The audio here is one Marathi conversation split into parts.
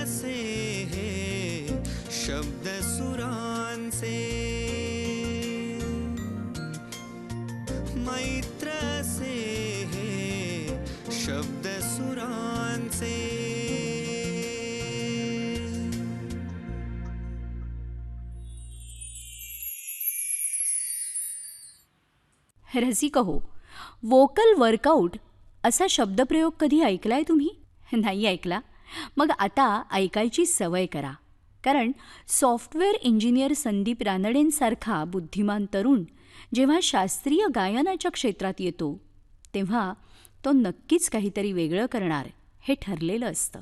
से हे शब्द सुरांचे, मैत्र से हे शब्द सुरांचे. रसिक हो, वोकल वर्कआउट असा शब्दप्रयोग कधी ऐकलाय तुम्ही? नाही ऐकला? मग आता ऐकायची सवय करा. कारण सॉफ्टवेअर इंजिनियर संदीप रानडेंसारखा बुद्धिमान तरुण जेव्हा शास्त्रीय गायनाच्या क्षेत्रात येतो तेव्हा तो नक्कीच काहीतरी वेगळं करणार हे ठरलेलं असतं.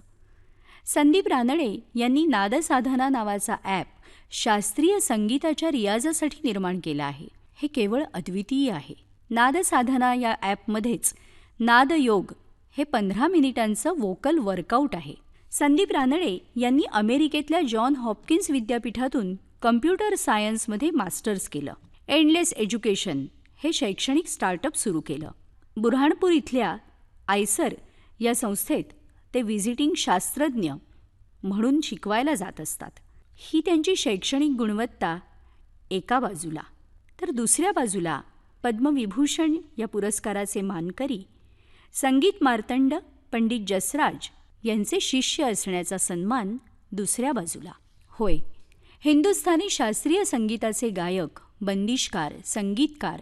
संदीप रानडे यांनी नादसाधना नावाचा ॲप शास्त्रीय संगीताच्या रियाजासाठी निर्माण केला आहे. हे केवळ अद्वितीय आहे. नादसाधना या ॲपमध्येच नादयोग हे 15 मिनिटांचं वोकल वर्कआउट आहे. संदीप रानडे यांनी अमेरिकेतल्या जॉन हॉपकिन्स विद्यापीठातून कम्प्युटर सायन्समध्ये मास्टर्स केलं. एंडलेस एज्युकेशन हे शैक्षणिक स्टार्टअप सुरू केलं. बुऱ्हाणपूर इथल्या आयसर या संस्थेत ते व्हिजिटिंग शास्त्रज्ञ म्हणून शिकवायला जात असतात. ही त्यांची शैक्षणिक गुणवत्ता एका बाजूला, तर दुसऱ्या बाजूला पद्मविभूषण या पुरस्काराचे मानकरी संगीत मार्तंड पंडित जसराज यांचे शिष्य असण्याचा सन्मान दुसऱ्या बाजूला. होय, हिंदुस्थानी शास्त्रीय संगीताचे गायक, बंदिशकार, संगीतकार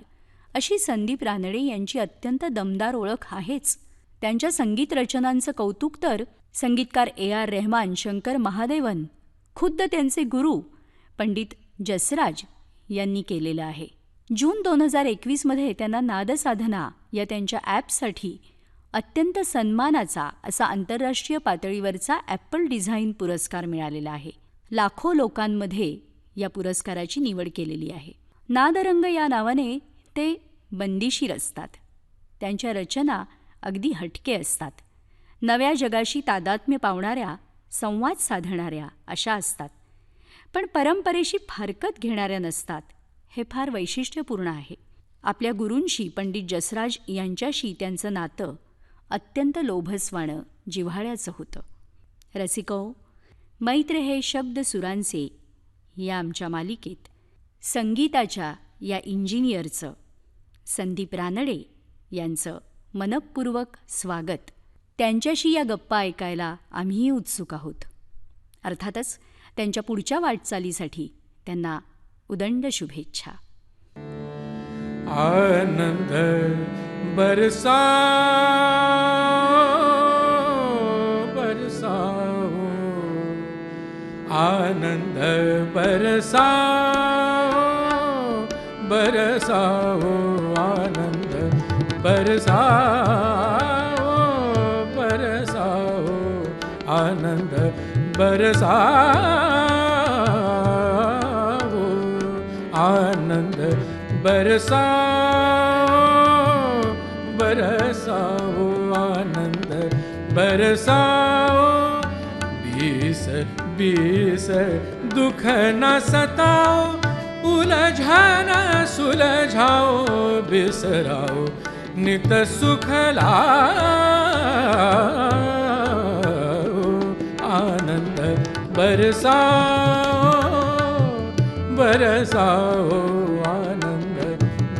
अशी संदीप रानडे यांची अत्यंत दमदार ओळख आहेच. त्यांच्या संगीत रचनांचं कौतुक तर संगीतकार AR रेहमान, शंकर महादेवन, खुद्द त्यांचे गुरु पंडित जसराज यांनी केलेलं आहे. जून 2021मध्ये त्यांना नादसाधना या त्यांच्या ॲपसाठी अत्यंत सन्मानाचा असा आंतरराष्ट्रीय पातळीवरचा ॲपल डिझाईन पुरस्कार मिळालेला आहे. लाखो लोकांमध्ये या पुरस्काराची निवड केलेली आहे. नादरंग या नावाने ते बंदिशीर असतात. त्यांच्या रचना अगदी हटके असतात. नव्या जगाशी तादात्म्य पावणाऱ्या, संवाद साधणाऱ्या अशा असतात. पण परंपरेशी फारकत घेणाऱ्या नसतात. हे फार वैशिष्ट्यपूर्ण आहे. आपल्या गुरूंशी पंडित जसराज यांच्याशी त्यांचं नातं अत्यंत लोभसवाणं, जिव्हाळ्याचं होतं. रसिको, मैत्र हे शब्द सुरांचे या आमच्या मालिकेत संगीताच्या या इंजिनियरचं संदीप रानडे यांचं मनःपूर्वक स्वागत. त्यांच्याशी या गप्पा ऐकायला आम्हीही उत्सुक आहोत. अर्थातच त्यांच्या पुढच्या वाटचालीसाठी त्यांना उदंड शुभेच्छा. आनंद बरसा बरसाओ, आनंद बरसाओ बरसाओ, आनंद बरसाओ बरसाओ, आनंद बरसाओ, आनंद बरसाओ बरसाओ, आनंद बरसाओ. बीस बीस दुख न सताओ, उलझन सुलझाओ, बिसराओ नित सुख लाओ. आनंद बरसाओ बरसाओ, आनंद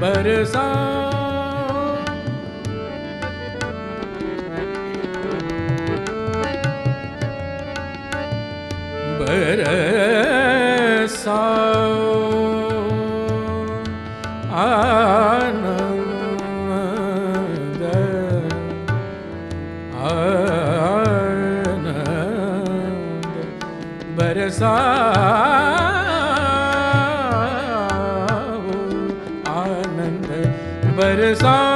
बरसाओ. बरसाओ आनंद आनंद बरसाओ, आनंद बरसाओ बरसाओ,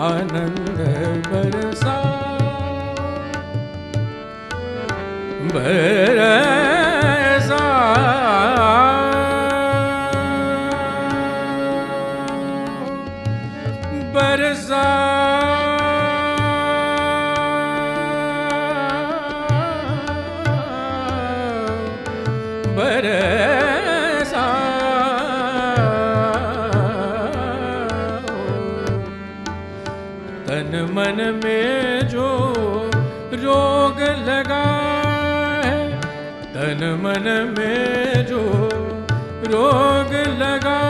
आनंद बरसाओ तन मन में में जो रोग लगा है, तन मन में जो रोग लगा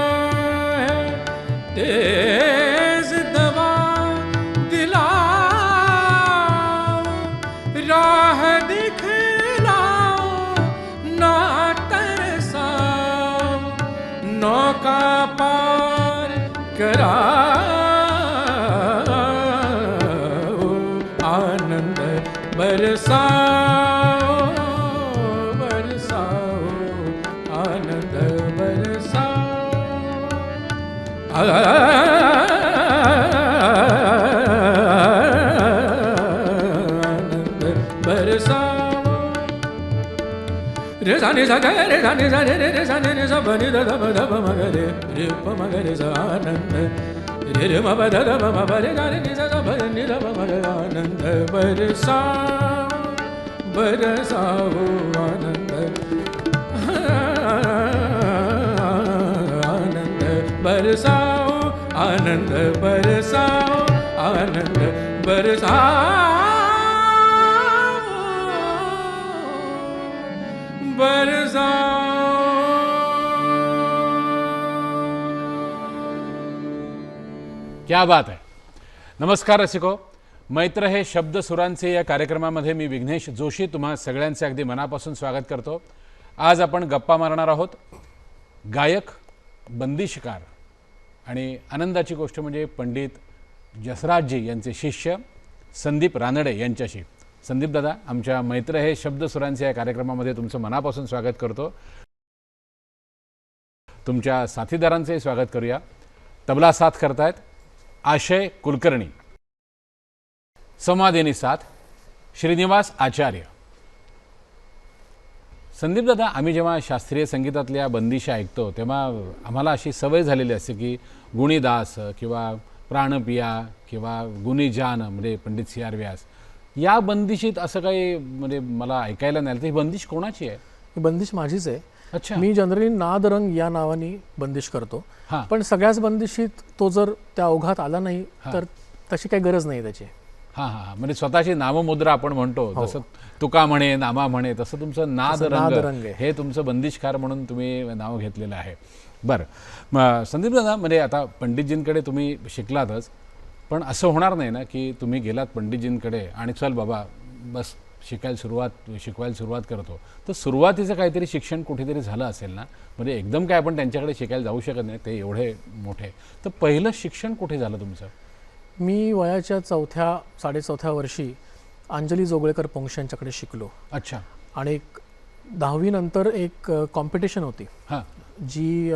है, तेज दवा दिलाओ, राह दिखलाओ, ना तरसाओ, नौका पार कराओ, आनंद बरसाओ, बरसाओ, आनंद बरसाओ, आनंद बरसाओ। रे जाने सा रे जाने सा रे रे जाने रे सा बनि द द ब द ब म ग रे रे प म ग रे सा आनंद रे रे म ब द द ब म ब रे जाने नि सा सा ब नि द ब म ग आनंद बरसाओ, बरसाओ, आनंद आनंद बरसाओ, आनंद बरसाओ, आनंद बरसाओ, क्या बात आहे. नमस्कार रसिको. मैत्र हे शब्द सुरांचे या कार्यक्रमामध्ये मी विघ्नेश जोशी तुम्हा सगळ्यांचे अगदी मनापासून स्वागत करतो. आज आपण गप्पा मारणार आहोत गायक, बंदी शिकार आणि आनंदाची गोष्ट म्हणजे पंडित जसराजजी यांचे शिष्य संदीप रानडे यांच्याशी. संदीप दादा, आमच्या मैत्र हे शब्द सुरांचे या कार्यक्रमामध्ये तुमचं मनापासून स्वागत करतो. तुमच्या साथीदारांचंही स्वागत करूया. तबला साथ करतायत आशय कुलकर्णी, संवादिनी साथ श्रीनिवास आचार्य. संदीप दादा, आम्ही जेव्हा शास्त्रीय संगीतातल्या बंदिशा ऐकतो तेव्हा आम्हाला अशी सवय झालेली असते की गुणीदास किंवा प्राणपिया किंवा गुणीजान म्हणजे पंडित CR व्यास, या बंदिशीत असं काही म्हणजे मला ऐकायला नाही. तर ही बंदिश कोणाची आहे? ही बंदिश माझीच आहे. अच्छा. मी जनरली नादरंग या नावाने बंदिश करतो. हां. पण सगळ्याच बंदिशीत तो जर त्या ओघात आला नाही तर तशी काही गरज नाही त्याची. हां हां, म्हणजे स्वतःची नाममुद्रा आपण म्हणतो, जसं तुका म्हणे, नामा म्हणे, तसं तुमचं नादरंग हे तुमचं बंदिशकार म्हणून तुम्ही नाव घेतलेलं आहे. बरं, मग संदीप दादा, म्हणजे आता पंडितजींकडे तुम्ही शिकलातच, पण असं होणार नाही ना की तुम्ही गेलात पंडितजींकडे आणि चल बाबा बस शिकवायला सुरुवात करतो. तर सुरुवातीचं काहीतरी शिक्षण कुठेतरी झालं असेल ना, म्हणजे एकदम काय आपण त्यांच्याकडे शिकायला जाऊ शकत नाही, ते एवढे मोठे. तर पहिलं शिक्षण कुठे झालं तुमचं? मी वयाच्या 4-4.5 वर्षी अंजली जोगळेकर पोंक्ष यांच्याकडे शिकलो. अच्छा. आणि 10वी नंतर एक कॉम्पिटिशन होती हां. जी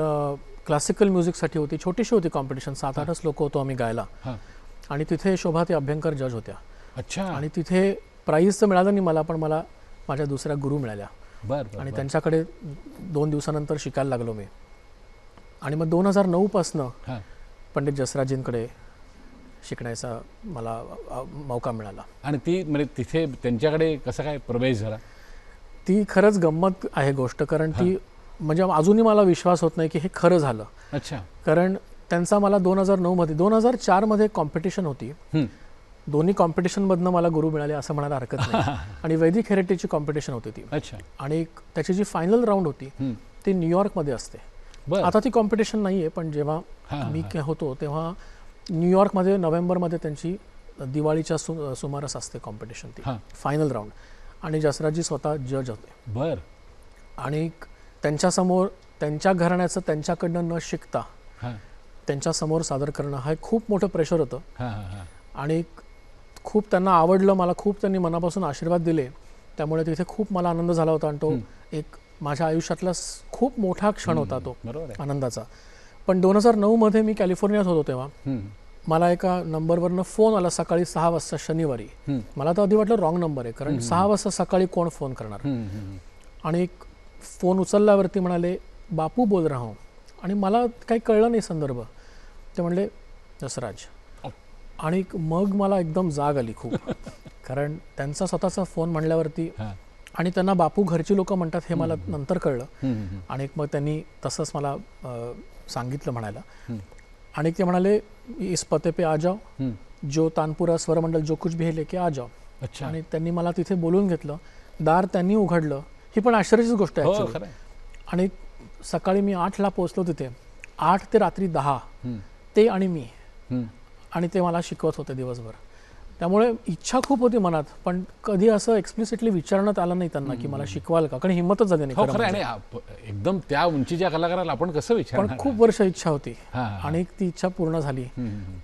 क्लासिकल म्युझिकसाठी होती. छोटीशी होती कॉम्पिटिशन, 7-8 लोक होतो आम्ही गायला. हां. आणि तिथे शोभाते अभ्यंकर जज होत्या. अच्छा. आणि तिथे प्राईज तर मिळालं नाही मला, पण मला माझ्या दुसऱ्या गुरु मिळाल्या. बरं. आणि त्यांच्याकडे 2 दिवसानंतर शिकायला लागलो मी. आणि मग 2009 पासनं हां. पंडित जसराजजींकडे शिकण्याचा मला मौका मिळाला. आणि ती म्हणजे तिथे त्यांच्याकडे कसा काय प्रवेश झाला? ती खरंच गंमत आहे गोष्ट, कारण ती म्हणजे अजूनही मला विश्वास होत नाही की हे खरं झालं. अच्छा. कारण त्यांचा मला 2009 मध्ये 2004 मध्ये कॉम्पिटिशन होती. दोन्ही कॉम्पिटिशनमधनं मला गुरु मिळाले असं म्हणायला हरकत नाही. आणि वैदिक हेरिटेजची कॉम्पिटिशन होती ती. अच्छा. आणि त्याची जी फायनल राऊंड होती ती न्यूयॉर्कमध्ये असते. आता ती कॉम्पिटिशन नाही आहे, पण जेव्हा मी होतो तेव्हा न्यूयॉर्कमध्ये नोव्हेंबरमध्ये त्यांची दिवाळीच्या सुमारास असते कॉम्पिटिशन, ती फायनल राऊंड. आणि जसराजजी स्वतः जज होते. बरं. आणि त्यांच्यासमोर त्यांच्या घराण्याचं त्यांच्याकडनं न शिकता त्यांच्यासमोर सादर करणं हा खूप मोठं प्रेशर होतं. आणि खूप त्यांना आवडलं, मला खूप त्यांनी मनापासून आशीर्वाद दिले, त्यामुळे तिथे खूप मला आनंद झाला होता. आणि तो एक माझ्या आयुष्यातला खूप मोठा क्षण होता तो आनंदाचा. पण 2009 मध्ये मी कॅलिफोर्नियात होतो तेव्हा मला एका नंबरवरनं फोन आला सकाळी 6 वाजता शनिवारी. मला तर आधी वाटलं रॉंग नंबर आहे, कारण 6 वाजता सकाळी कोण फोन करणार. आणि फोन उचलल्यावरती म्हणाले बापू बोल रहा हूं. आणि मला काही कळलं नाही संदर्भ. ते म्हणले जसराज. आणि मग मला एकदम जाग आली खूप, कारण त्यांचा स्वतःचा फोन म्हणल्यावरती. आणि त्यांना बापू घरची लोक म्हणतात हे मला नंतर कळलं. आणि मग त्यांनी तसंच मला सांगितलं म्हणायला. आणि ते म्हणाले इस पते पे आ जाओ जो तानपुरा स्वरमंडल जो कुछ भी है लेके आ जाओ. अच्छा. आणि त्यांनी मला तिथे बोलवून घेतलं. दार त्यांनी उघडलं. ही पण आश्चर्याचीच गोष्ट आहे हो, actually. खरं आहे. आणि सकाळी मी 8ला पोहोचलो तिथे. 8 ते रात्री 10 ते आणि मी, आणि ते मला शिकवत होते दिवसभर. त्यामुळे इच्छा खूप होती मनात, पण कधी असं एक्सप्लिसिटली विचारण्यात आलं नाही त्यांना की मला शिकवाल का, कारण हिंमतच झाली नाही हो खरं खरं आहे. म्हणजे. आणि एकदम त्या उंचीच्या कलाकाराला आपण कसं पण विचारणार? खूप वर्ष इच्छा होती हा, हा. आणि ती इच्छा पूर्ण झाली.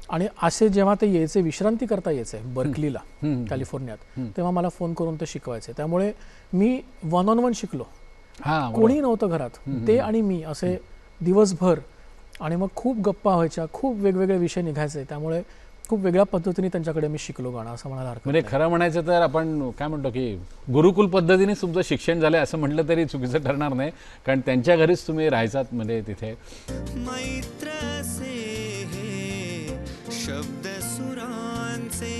आणि असे जेव्हा ते यायचे, विश्रांती करता यायचे बर्कलीला कॅलिफोर्नियात, तेव्हा मला फोन करून ते शिकवायचे. त्यामुळे मी 1-on-1 शिकलो. हा, बरोबर. कोणी नव्हतं घरात, ते आणि मी असे दिवसभर. आणि मग खूप गप्पा व्हायच्या, खूप वेगवेगळे विषय निघायचे. त्यामुळे खूप वेगळ्या पद्धतीने त्यांच्याकडे मी शिकलो गाणं, असं म्हणायला हरकत म्हणजे खरं म्हणायचं तर आपण काय म्हणतो की गुरुकुल पद्धतीने तुमचं शिक्षण झालं असं म्हटलं तरी चुकीचं ठरणार नाही, कारण त्यांच्या घरीच तुम्ही राहायचात म्हणजे तिथे. मैत्र से हे शब्द सुरांचे.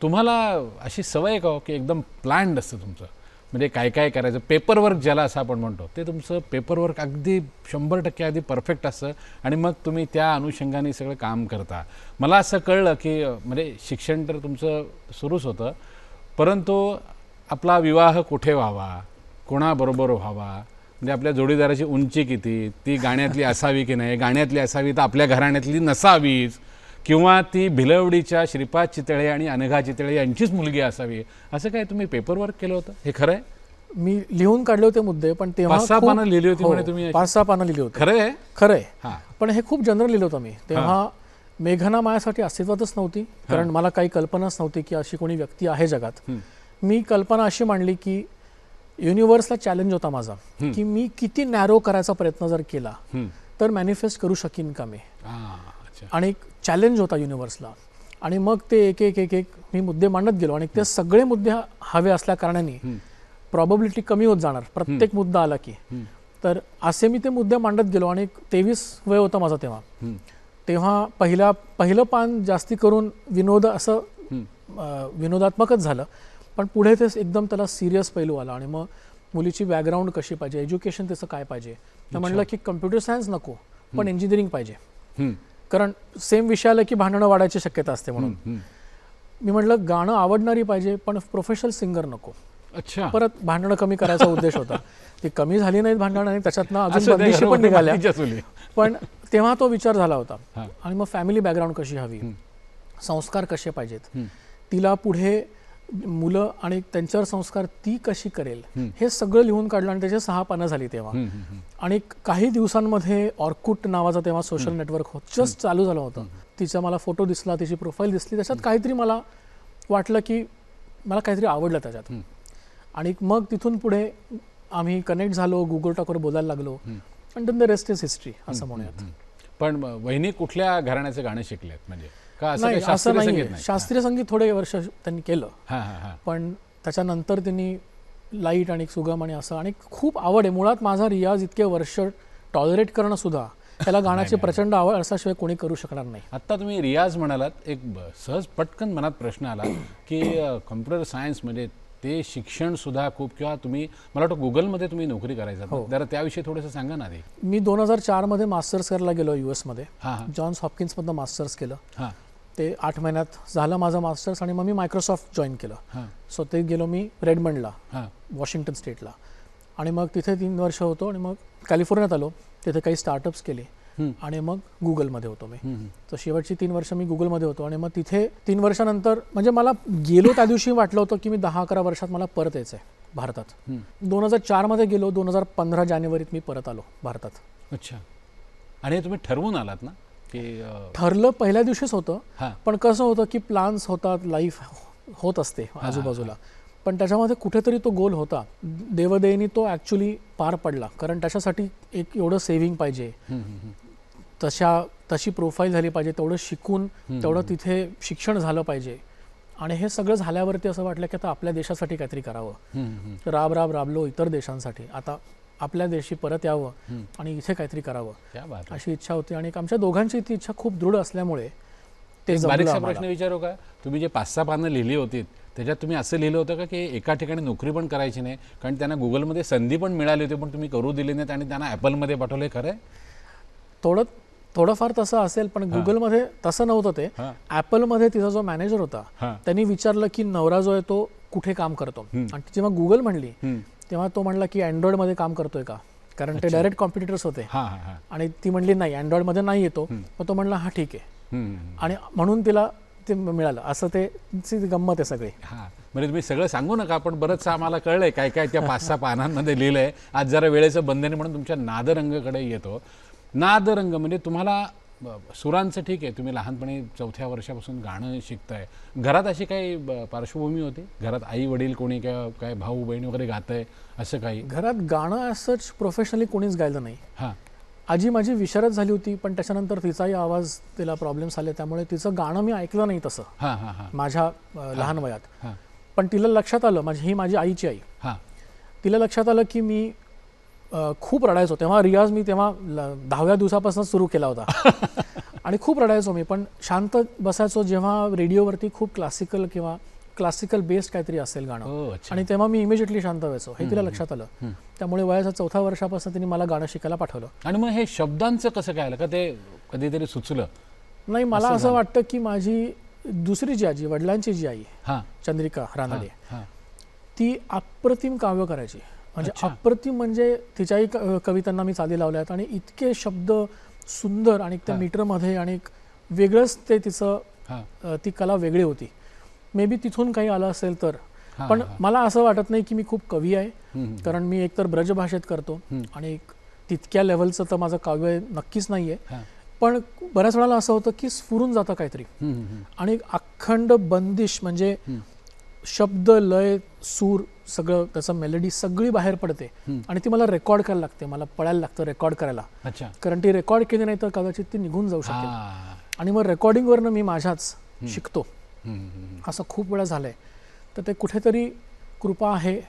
तुम्हाला अशी सवय आहे का हो की एकदम प्लॅन्ड असतं तुमचं, म्हणजे काय काय करायचं, पेपरवर्क ज्याला असं आपण म्हणतो, ते तुमचं पेपरवर्क अगदी 100% आधी परफेक्ट असतं आणि मग तुम्ही त्या अनुषंगाने सगळं काम करता. मला असं कळलं की म्हणजे शिक्षण तर तुमचं सुरूच होतं, परंतु आपला विवाह कुठे व्हावा, कोणाबरोबर व्हावा, म्हणजे आपल्या जोडीदाराची उंची किती, ती गाण्यातली असावी की नाही, गाण्यातली असावी तर आपल्या घराण्यातली नसावीच, किंवा ती भिलवडीच्या श्रीपाद चितळे आणि अनघा चितळे यांचीच मुलगी असावी, असं काय तुम्ही पेपरवर्क केलं होतं? हे खरं आहे? मी लिहून काढले होते मुद्दे, पण तेव्हा 5-6 पानं लिहिली होती म्हणे तुम्ही? 5-6 पानं लिहिली होती. खरं आहे? खरं आहे. हां. पण हे खूप जनरल लिहिलं होतं मी तेव्हा. मेघना माझ्यासाठी अस्तित्वातच नव्हती, कारण मला काही कल्पनाच नव्हती की अशी कोणी व्यक्ती आहे जगात. मी कल्पना अशी मांडली की युनिव्हर्सला चॅलेंज होता माझा, की मी किती नॅरो करायचा प्रयत्न जर केला तर मॅनिफेस्ट करू शकीन का मी. आणि एक चॅलेंज होता युनिव्हर्सला. आणि मग ते एक एक एक एक मी मुद्दे मांडत गेलो, आणि ते सगळे मुद्दे हवे असल्या कारणाने प्रॉबॅबिलिटी कमी होत जाणार प्रत्येक मुद्दा आला की. तर असे मी ते मुद्दे मांडत गेलो. आणि 23 वय होता माझा तेव्हा पहिलं पान जास्ती करून विनोद असं विनोदात्मकच झालं, पण पुढे ते एकदम त्याला सिरियस पैलू आला. आणि मग मुलीची बॅकग्राऊंड कशी पाहिजे, एज्युकेशन त्याचं काय पाहिजे, तर म्हणलं की कम्प्युटर सायन्स नको, पण इंजिनिअरिंग पाहिजे, कारण सेम विषयाला की भांडणं वाढायची शक्यता असते. म्हणून मी म्हटलं गाणं आवडणारी पाहिजे, पण प्रोफेशनल सिंगर नको. अच्छा. परत भांडणं कमी करायचा उद्देश होता. ती कमी झाली नाहीत भांडणं, आणि त्याच्यातनं अजून बंदिशी पण निघाल्या. पण तेव्हा तो विचार झाला होता. आणि मग फॅमिली बॅकग्राऊंड कशी हवी, संस्कार कसे पाहिजेत, तिला पुढे मुलं आणि त्यांच्यावर संस्कार ती कशी करेल, हे सगळं लिहून काढलं. आणि त्याचे 6 पानं झाली तेव्हा. आणि काही दिवसांमध्ये ऑर्कुट नावाचा तेव्हा सोशल नेटवर्क जस्ट चालू झालं होतं. तिचा मला फोटो दिसला, तिची प्रोफाईल दिसली, त्याच्यात काहीतरी मला वाटलं की मला काहीतरी आवडलं त्याच्यात. आणि मग तिथून पुढे आम्ही कनेक्ट झालो, गुगल टॉकवर बोलायला लागलो, आणि then the rest is history असं म्हणूयात. पण वहिनी कुठल्या घराण्याचे गाणे शिकलेत, म्हणजे नाही असं नाही. शास्त्रीय संगीत थोडे वर्ष त्यांनी केलं, पण त्याच्यानंतर त्यांनी लाईट आणि सुगम आणि असं. आणि खूप आवड आहे. मुळात माझा रियाज इतके वर्ष टॉलरेट करणं सुद्धा त्याला गाण्याची प्रचंड आवड असल्याशिवाय कोणी करू शकणार नाही. आत्ता तुम्ही रियाज म्हणालात, एक सहज पटकन मनात प्रश्न आला की कम्प्युटर सायन्स म्हणजे ते शिक्षण सुद्धा खूप, किंवा तुम्ही मला वाटतं गुगलमध्ये तुम्ही नोकरी करायचा, जरा त्याविषयी थोडंसं सांगा ना. मी 2004 मध्ये मास्टर्स करायला गेलो US मध्ये. जॉन्स हॉपकिन्समधनं मास्टर्स केलं. ते 8 महिन्यात झालं माझं मास्टर्स. आणि मग मी मायक्रोसॉफ्ट जॉईन केलं. सो ते गेलो मी रेडमंडला, वॉशिंग्टन स्टेटला. आणि मग तिथे 3 वर्ष होतो. आणि मग कॅलिफोर्नियात आलो, तिथे काही स्टार्टअप्स केले. आणि मग गुगलमध्ये होतो मी. तर शेवटची 3 वर्ष मी गुगलमध्ये होतो. आणि मग तिथे 3 वर्षानंतर म्हणजे मला गेलो त्या दिवशी वाटलं होतं की मी 10-11 वर्षात मला परत यायचं आहे भारतात. 2004 मध्ये गेलो, 2015 जानेवारीत मी परत आलो भारतात. अच्छा. आणि तुम्ही ठरवून आलात ना? ठरलं पहिल्या दिवशीच होतं, पण कसं होतं की प्लॅन्स होतात, लाईफ होत असते आजूबाजूला, पण त्याच्यामध्ये कुठेतरी तो गोल होता. देवदेयनी तो ॲक्च्युली पार पडला, कारण त्याच्यासाठी एक एवढं सेव्हिंग पाहिजे, तशी प्रोफाईल झाली पाहिजे, तेवढं शिकून तेवढं तिथे शिक्षण झालं पाहिजे. आणि हे सगळं झाल्यावरती असं वाटलं की आता आपल्या देशासाठी काहीतरी करावं. राबलो इतर देशांसाठी, आता आपल्या देशी परत यावं आणि इथे काहीतरी करावं अशी इच्छा होती. आणि आमच्या दोघांची ती इच्छा खूप दृढ असल्यामुळे ते बारीकसा प्रश्न विचारू का? तुम्ही जे 5-6 पानं लिहिली होती त्याच्यात तुम्ही असं लिहिलं होतं का की एका ठिकाणी नोकरी पण करायची नाही, कारण त्यांना गुगलमध्ये संधी पण मिळाली होती, पण तुम्ही करू दिली नाहीत आणि त्यांना ॲपलमध्ये पाठवलं, खरं आहे? थोडंफार तसं असेल, पण गुगलमध्ये तसं नव्हतं ते. ॲपलमध्ये तिचा जो मॅनेजर होता त्यांनी विचारलं की नवरा जो आहे तो कुठे काम करतो, आणि जेव्हा गुगल म्हणली तेव्हा तो म्हणला की अँड्रॉइडमध्ये काम करतोय का, कारण ते डायरेक्ट कॉम्पिटिटर्स होते. आणि ती म्हणली नाही, अँड्रॉइडमध्ये नाही येतो. मग तो म्हणला हा ठीक आहे, आणि म्हणून तिला ते मिळालं. असं ते गंमत आहे सगळी. म्हणजे तुम्ही सगळं सांगू नका, पण बरंचसं आम्हाला कळलंय काय काय त्या 5-6 पानांमध्ये लिहिलंय. आज जरा वेळेचं बंधन म्हणून तुमच्या नादरंगकडे येतो. नादरंग म्हणजे तुम्हाला सुरांचं ठीक आहे, तुम्ही लहानपणी 4थ्या वर्षापासून गाणं शिकताय. घरात अशी काही पार्श्वभूमी होती? घरात आई वडील कोणी किंवा काय भाऊ बहीण वगैरे गातंय असं काही? घरात गाणं असंच प्रोफेशनली कोणीच गायलं नाही. आजी माझी विशारद झाली होती, पण त्याच्यानंतर तिचाही आवाज, तिला प्रॉब्लेम्स आले, त्यामुळे तिचं गाणं मी ऐकलं नाही तसं माझ्या लहान वयात. पण तिला लक्षात आलं, ही माझी आईची आई, तिला लक्षात आलं की मी खूप रडायचो. तेव्हा रियाज मी 10व्या दिवसापासून सुरू केला होता आणि खूप रडायचो मी, पण शांत बसायचो जेव्हा रेडिओवरती खूप क्लासिकल बेस्ड काहीतरी असेल गाणं, आणि तेव्हा मी इमिजिएटली शांत व्हायचो. हे तिला लक्षात आलं. त्यामुळे वयाच्या 4थ्या वर्षापासून तिने मला गाणं शिकायला पाठवलं. आणि मग हे शब्दांचं कसं काय आलं का, ते कधीतरी सुचलं? नाही, मला असं वाटतं की माझी दुसरी जी आजी, वडिलांची जी आई चंद्रिका रानडे, ती अप्रतिम काव्य करायची. म्हणजे अप्रतिम, म्हणजे तिच्याही कवितांना मी चाली लावल्यात, आणि इतके शब्द सुंदर, आणि त्या मीटरमध्ये, आणि वेगळंच ते तिचं, ती कला वेगळी होती. मे बी तिथून काही आलं असेल तर. पण मला असं वाटत नाही की मी खूप कवी आहे, कारण मी एकतर ब्रजभाषेत करतो, आणि तितक्या लेव्हलचं तर माझं काव्य नक्कीच नाही आहे. पण बऱ्याच वेळाला असं होतं की स्फुरून जातं काहीतरी, आणि अखंड बंदिश, म्हणजे शब्द, लय, सूर, सगळं त्याचं मेलडी सगळी बाहेर पडते, आणि ती मला रेकॉर्ड करायला लागते. मला पळायला लागतं रेकॉर्ड करायला, कारण ती रेकॉर्ड केली नाही तर कदाचित ती निघून जाऊ शकते. आणि मग रेकॉर्डिंगवरनं मी माझ्याच शिकतो. असं खूप वेळा झालंय. तर ते कुठेतरी कृपा आहे.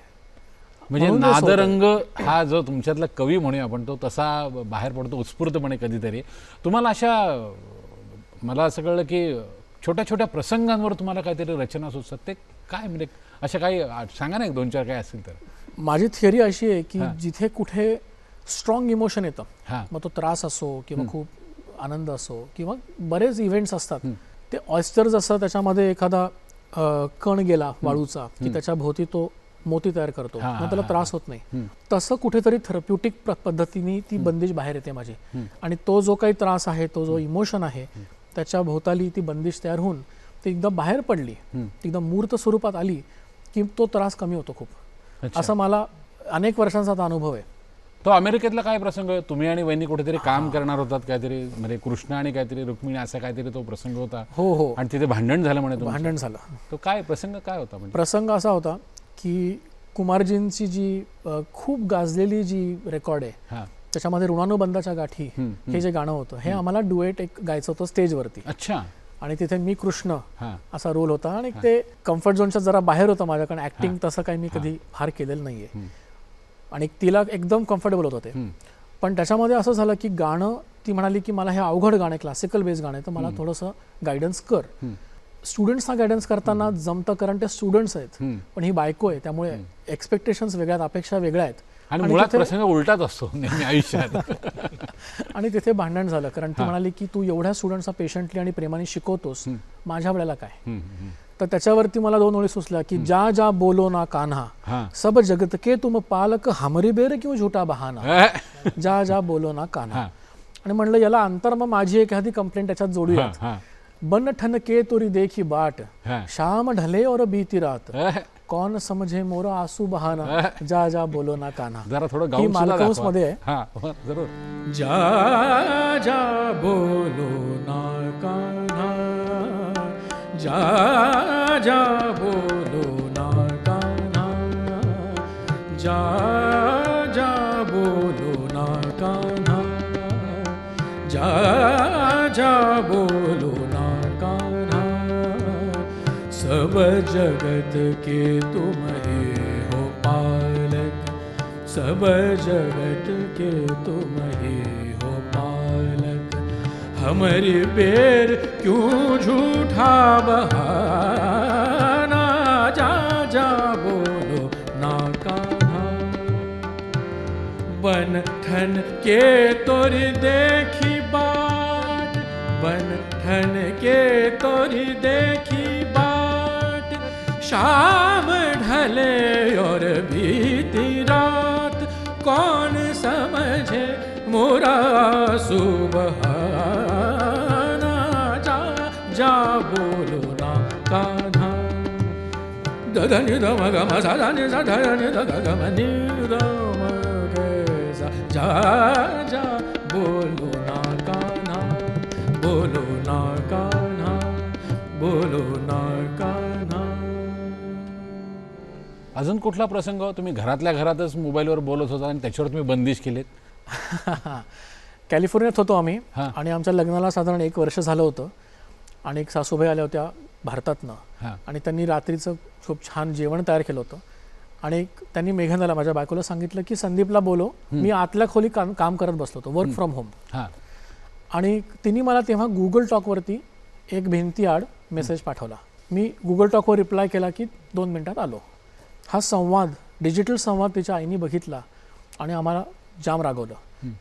म्हणजे नादरंग हा जो तुमच्यातला कवी म्हणूया आपण, तो तसा बाहेर पडतो उत्स्फूर्तपणे कधीतरी. तुम्हाला अशा, मला असं कळलं की छोट्या छोट्या प्रसंगांवर तुम्हाला काहीतरी रचना सुचतात, ते काय म्हणजे अशा काही सांगा ना, 2-4 काय असेल तर. माझी थिअरी अशी आहे की जिथे कुठे स्ट्रॉंग इमोशन येतं, मग तो त्रास असो किंवा खूप आनंद असो किंवा बरेच इव्हेंट्स असतात, ते ऑयस्टर जसं त्याच्यामध्ये एखादा कण गेला वाळूचा की त्याच्या भोवती तो मोती तयार करतो, मग त्याला त्रास होत नाही. तसं कुठेतरी थेरप्युटिक पद्धतीने ती बंदिश बाहेर येते माझी, आणि तो जो काही त्रास आहे, तो जो इमोशन आहे, त्याच्या भोवताली ती बंदिश तयार होऊन ती एकदम बाहेर पडली, एकदम मूर्त स्वरूपात आली की तो त्रास कमी होतो खूप. असा मला अनेक वर्षांचा अनुभव आहे. तो अमेरिकेतला काय प्रसंग? तुम्ही आणि वहिनी कुठेतरी काम करणार होतात काहीतरी, म्हणजे कृष्ण आणि काहीतरी रुक्मिणी असा काहीतरी तो प्रसंग होता. हो. आणि तिथे भांडण झालं म्हणे. भांडण झालं. तो काय प्रसंग काय होता? प्रसंग असा होता की कुमारजींची जी खूप गाजलेली जी रेकॉर्ड आहे, त्याच्यामध्ये ऋणानुबंधाच्या गाठी हे जे गाणं होतं, हे आम्हाला डुएट एक गायचं होतं स्टेजवरती. अच्छा. आणि तिथे मी कृष्ण असा रोल होता, आणि ते कम्फर्ट झोनच्या जरा बाहेर होतं माझ्याकडे. ऍक्टिंग तसं काही मी कधी फार केलेलं नाहीये, आणि तिला एकदम कम्फर्टेबल होतं ते. पण त्याच्यामध्ये असं झालं की गाणं, ती म्हणाली की मला हे अवघड गाणं आहे, क्लासिकल बेस गाणं आहे, तर मला थोडंसं गायडन्स कर. स्टुडंट्सना गायडन्स करताना जमतं, कारण ते स्टुडंट्स आहेत, पण ही बायको आहे, त्यामुळे एक्सपेक्टेशन्स वेगळ्या आहेत, अपेक्षा वेगळ्या आहेत, आणि मुळात प्रसंग उलटाच असतो नेहमी आयुष्यात. आणि तिथे भांडण झालं, कारण ती म्हणाली की तू एवढ्या स्टुडंट्सना पेशंटली आणि प्रेमाने शिकवतोस, माझ्या वेळेला काय. तर त्याच्यावरती मला 2 ओळी सुचल्या की जा जा बोलो ना कान्हा, सब जगत के तुम पालक, हमरी बेर क्यों झूठा बहाना, जा जा बोलो ना कान्हा. आणि म्हणलं याला अंतर, मग माझी एखादी कंप्लेंट त्याच्यात जोडूयात. बन ठन के तोरी देखी बाट, शाम ढले और बीती रात, कौन समझे मोरा आंसू बहाना, जा जा बोलो ना कान्हा. जरा थोडं गाऊन मालकंस मध्ये आहे. जरूर. जा जा बोलो ना कान्हा, जा जा बोलो ना कान्हा, जा जा बोलो ना कान्हा, जा जा बोलो ना कान्हा, सब जगत के तुम ही हो पालक, सब जगत के तुम ही हो पालक, हमारी बेर क्यों झूठा बहाना, बन ठन के तोरी देखी बाट, बन ठन के तोरी देखी बाट, शाम ढले और बीती रात, कौन समझे मोरा सुबहाना, जा जा बोलो ना कान्हा, दधनि द मग म सा धा नि सा ध नि द ग ग म नि द म ग सा, जा जा बोलो ना कान्हा, बोलो ना कान्हा, बोलो ना कान्हा. अजून कुठला प्रसंग तुम्ही घरातल्या घरातच मोबाईलवर बोलत होता आणि त्याच्यावर तुम्ही बंदिश केलेत? कॅलिफोर्नियात होतो आम्ही हां. आणि आमच्या लग्नाला साधारण 1 वर्ष झालं होतं आणि एक सासूबाई आल्या होत्या भारतातनं हां. आणि त्यांनी रात्रीचं खूप छान जेवण तयार केलं होतं आणि त्यांनी मेघनाला माझ्या बायकोला सांगितलं की संदीपला बोलो, मी आतल्या खोली काम करत बसलो होतो, वर्क फ्रॉम होम. हां. आणि तिने मला तेव्हा गुगल टॉकवरती एक भिंतीआड मेसेज पाठवला. मी गुगल टॉकवर रिप्लाय केला की 2 मिनिटात आलो. हा संवाद, डिजिटल संवाद तिच्या आईने बघितला आणि आम्हाला जाम रागवलं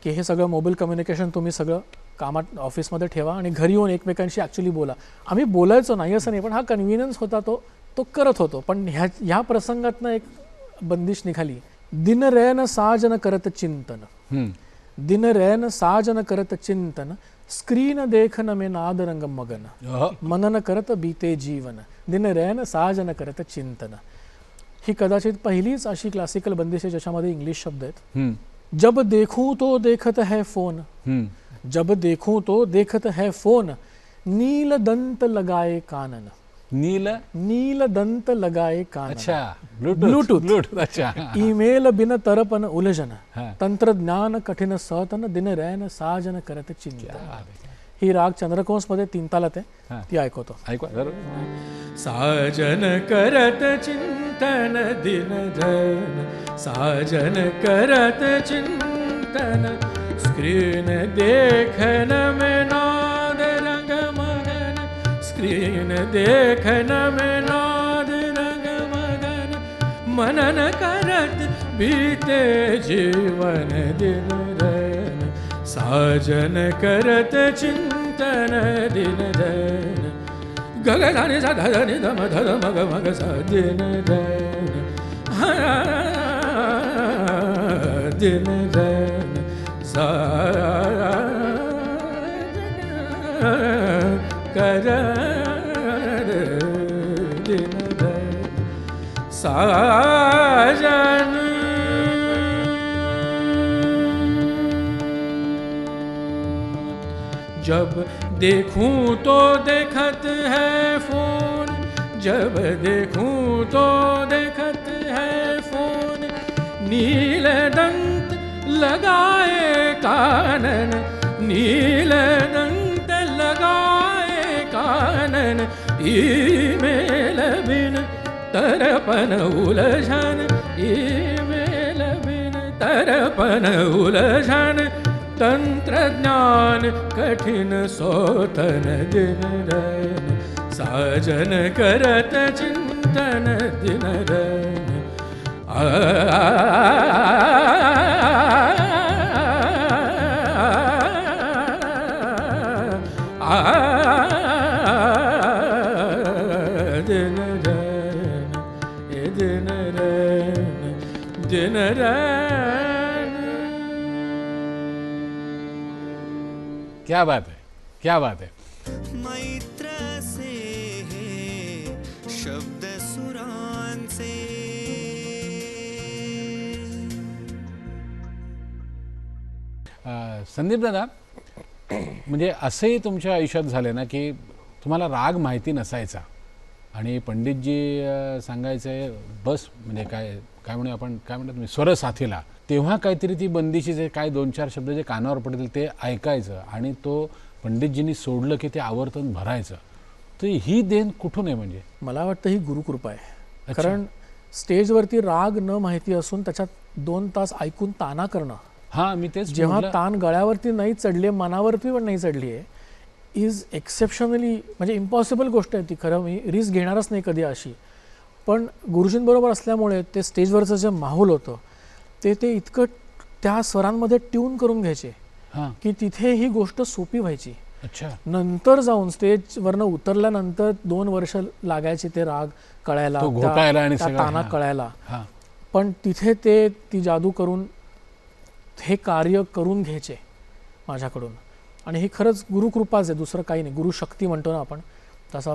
की हे सगळं मोबाईल कम्युनिकेशन तुम्ही सगळं कामात ऑफिसमध्ये ठेवा आणि घरी येऊन एकमेकांशी ॲक्च्युली बोला. आम्ही बोलायचो नाही असं नाही, पण हा कन्व्हिनियन्स होता तो करत होतो. पण ह्या प्रसंगातनं एक बंदिश निघाली. दिन रैन साजन करत चिंतन, दिन रैन साजन करत चिंतन, स्क्रीन देखन में नाद रंग मगन, मनन करत बीते जीवन, दिन रैन साजन करत चिंतन. ही कदाचित पहिलीच अशी क्लासिकल बंदिश आहे ज्याच्यामध्ये इंग्लिश शब्द आहेत. जब देखूं तो देखत है फोन, जब देखूं तो देखत है फोन, नील दंत लगाए कानन, नील दंत लगाए कानन. अच्छा, ब्लूटूथ. अच्छा. ईमेल बिन तरपन उलझन, तंत्रज्ञान कठीण सतन, दिन रैन साजन करत चिंतन. ही राग चंद्रकोंस मध्ये 3 तालात आहे, ती ऐकवतो. ऐकवा जरूर. साजन करत चिंतन दिन धन, साजन करत चिंतन, स्क्रीन देखन में नाद रंग मगन, स्क्रीन देखन में नाद रंग मगन, मनन करत बीते जीवन दिन धन, साजन करत चिंतन दिन धन, ग ग धा नि सा ध नि ध म ध म ग म ग सा दिन धन, दिन धन, सा कर दिन धन, साजन. जब देखूं तो देखत है फोन, जब देखूं तो देखत है फोन, नील दंत लगाए कानन, नील दंत लगाए कानन, ईमेल बिन तरपन उलझन, ईमेल बिन तरपन उलझन, तंत्रज्ञान कठिन सोतन, दिन रैन साजन करत चिंतन, दिन रैन दिन रैन, दिन रैन, दिन रैन. क्या बात है, क्या बात है. मैत्र से है शब्द सुरांचे. संदीप दादा, म्हणजे असंही तुमच्या आयुष्यात झाले ना की तुम्हाला राग माहिती नसायचा आणि पंडितजी सांगायचे बस, म्हणजे काय म्हणू आपण, काय म्हणतात तुम्ही, स्वरसाथीला, तेव्हा काहीतरी ती बंदिशीचे काय 2-4 शब्द जे कानावर पडतील ते ऐकायचं आणि तो पंडितजींनी सोडलं की ते आवर्तन भरायचं. तर ही देण कुठून आहे? म्हणजे मला वाटतं ही गुरुकृपा आहे. कारण स्टेजवरती राग न माहिती असून त्याच्यात 2 तास ऐकून ताना करणं, हां, मी तेच जेव्हा तान गळ्यावरती नाही चढली, मनावरती पण नाही चढली आहे, इज एक्सेप्शनली, म्हणजे इम्पॉसिबल गोष्ट आहे ती. खरं मी रिस्क घेणारच नाही कधी अशी. पण गुरुजींबरोबर असल्यामुळे ते स्टेजवरचं जे माहोल होतं ते इतकं त्या स्वरांमध्ये ट्यून करून घ्यायचे हां, की तिथे ही गोष्ट सोपी व्हायची. अच्छा. नंतर जाऊन स्टेजवरनं उतरल्यानंतर 2 वर्ष लागायचे ते राग कळायला, तो घोटायला आणि त्या सगळं. ताना हां, कळायला. हां. पण तिथे ती जादू करून हे कार्य करून घ्यायचे माझ्याकडून. आणि ही खरंच गुरुकृपाच आहे, दुसरं काही नाही. गुरुशक्ती म्हणतो ना आपण तसा.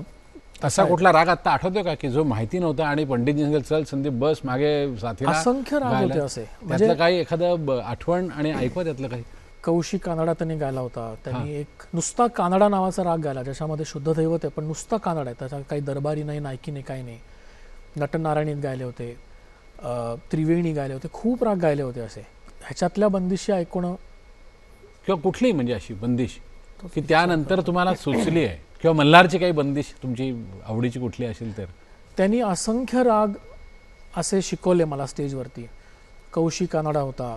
असा कुठला राग आता आठवतोय का की जो माहिती नव्हता आणि पंडितजी सांगितलं चल संदीप बस मागे साथीला असंख्य राग गायला. होते असे. त्यातलं काही एखादं आठवण आणि ऐकवा त्यातलं काही. कौशिक कानडा त्यांनी गायला होता. त्यांनी एक नुसता कानडा नावाचा राग गायला, ज्याच्यामध्ये शुद्ध दैवत आहे पण नुसता कानडा आहे, त्याचा काही दरबारी नाही, नायकी नाही, काही नाही. नटनारायणीत गायले होते, त्रिवेणी गायले होते, खूप राग गायले होते असे. ह्याच्यातल्या बंदिशी ऐकणं किंवा कुठलीही म्हणजे अशी बंदिश की त्यानंतर तुम्हाला सुचली आहे, किंवा मल्हारची काही बंदिश तुमची आवडीची कुठली असेल तर. त्यांनी असंख्य राग असे शिकवले मला स्टेजवरती. कौशिक कानडा होता,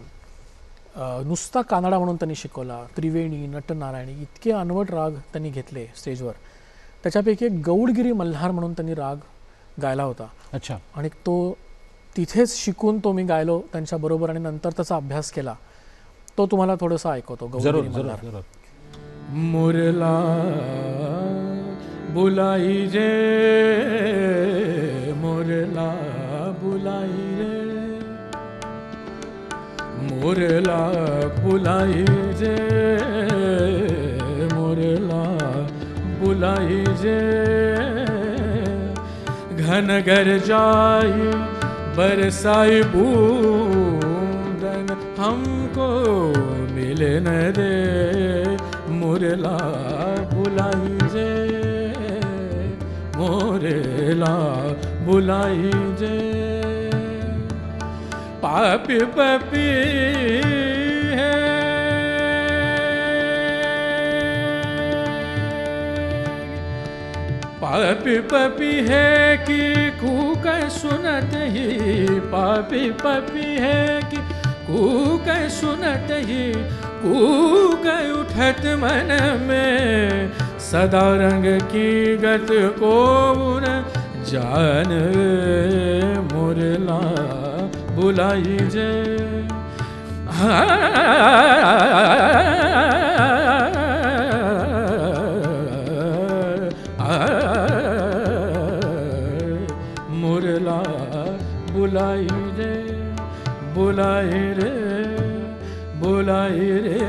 नुसता कानडा म्हणून त्यांनी शिकवला, त्रिवेणी, नटनारायणी, इतके अनवट राग त्यांनी घेतले स्टेजवर. त्याच्यापैकी एक गौडगिरी मल्हार म्हणून त्यांनी राग गायला होता. अच्छा. आणि तो तिथेच शिकून तो मी गायलो त्यांच्याबरोबर आणि नंतर त्याचा अभ्यास केला. तो तुम्हाला थोडंसं ऐकवतो. जरूर गौडगिरी जरूर मल्हार. जरूर. मुरला बुलाई रे, मुरला बुलाई रे, मुरला बुलाई रे, मुरला बुलाई रे, घन घर जाई बरसाई बूंदन हमको मिले न दे, मुरला बुलाई रे, मुरला बुलाई रे, पापी पपी है, पापी पपी है कि कूक सुनत ही, पापी पपी है कि कूक सुनत ही, कूक उठत मन में सदा रंग की गत को न जान, मुरला बुलाई जे, मुरला बुलाई रे, बुलाई रे, बुलाई रे.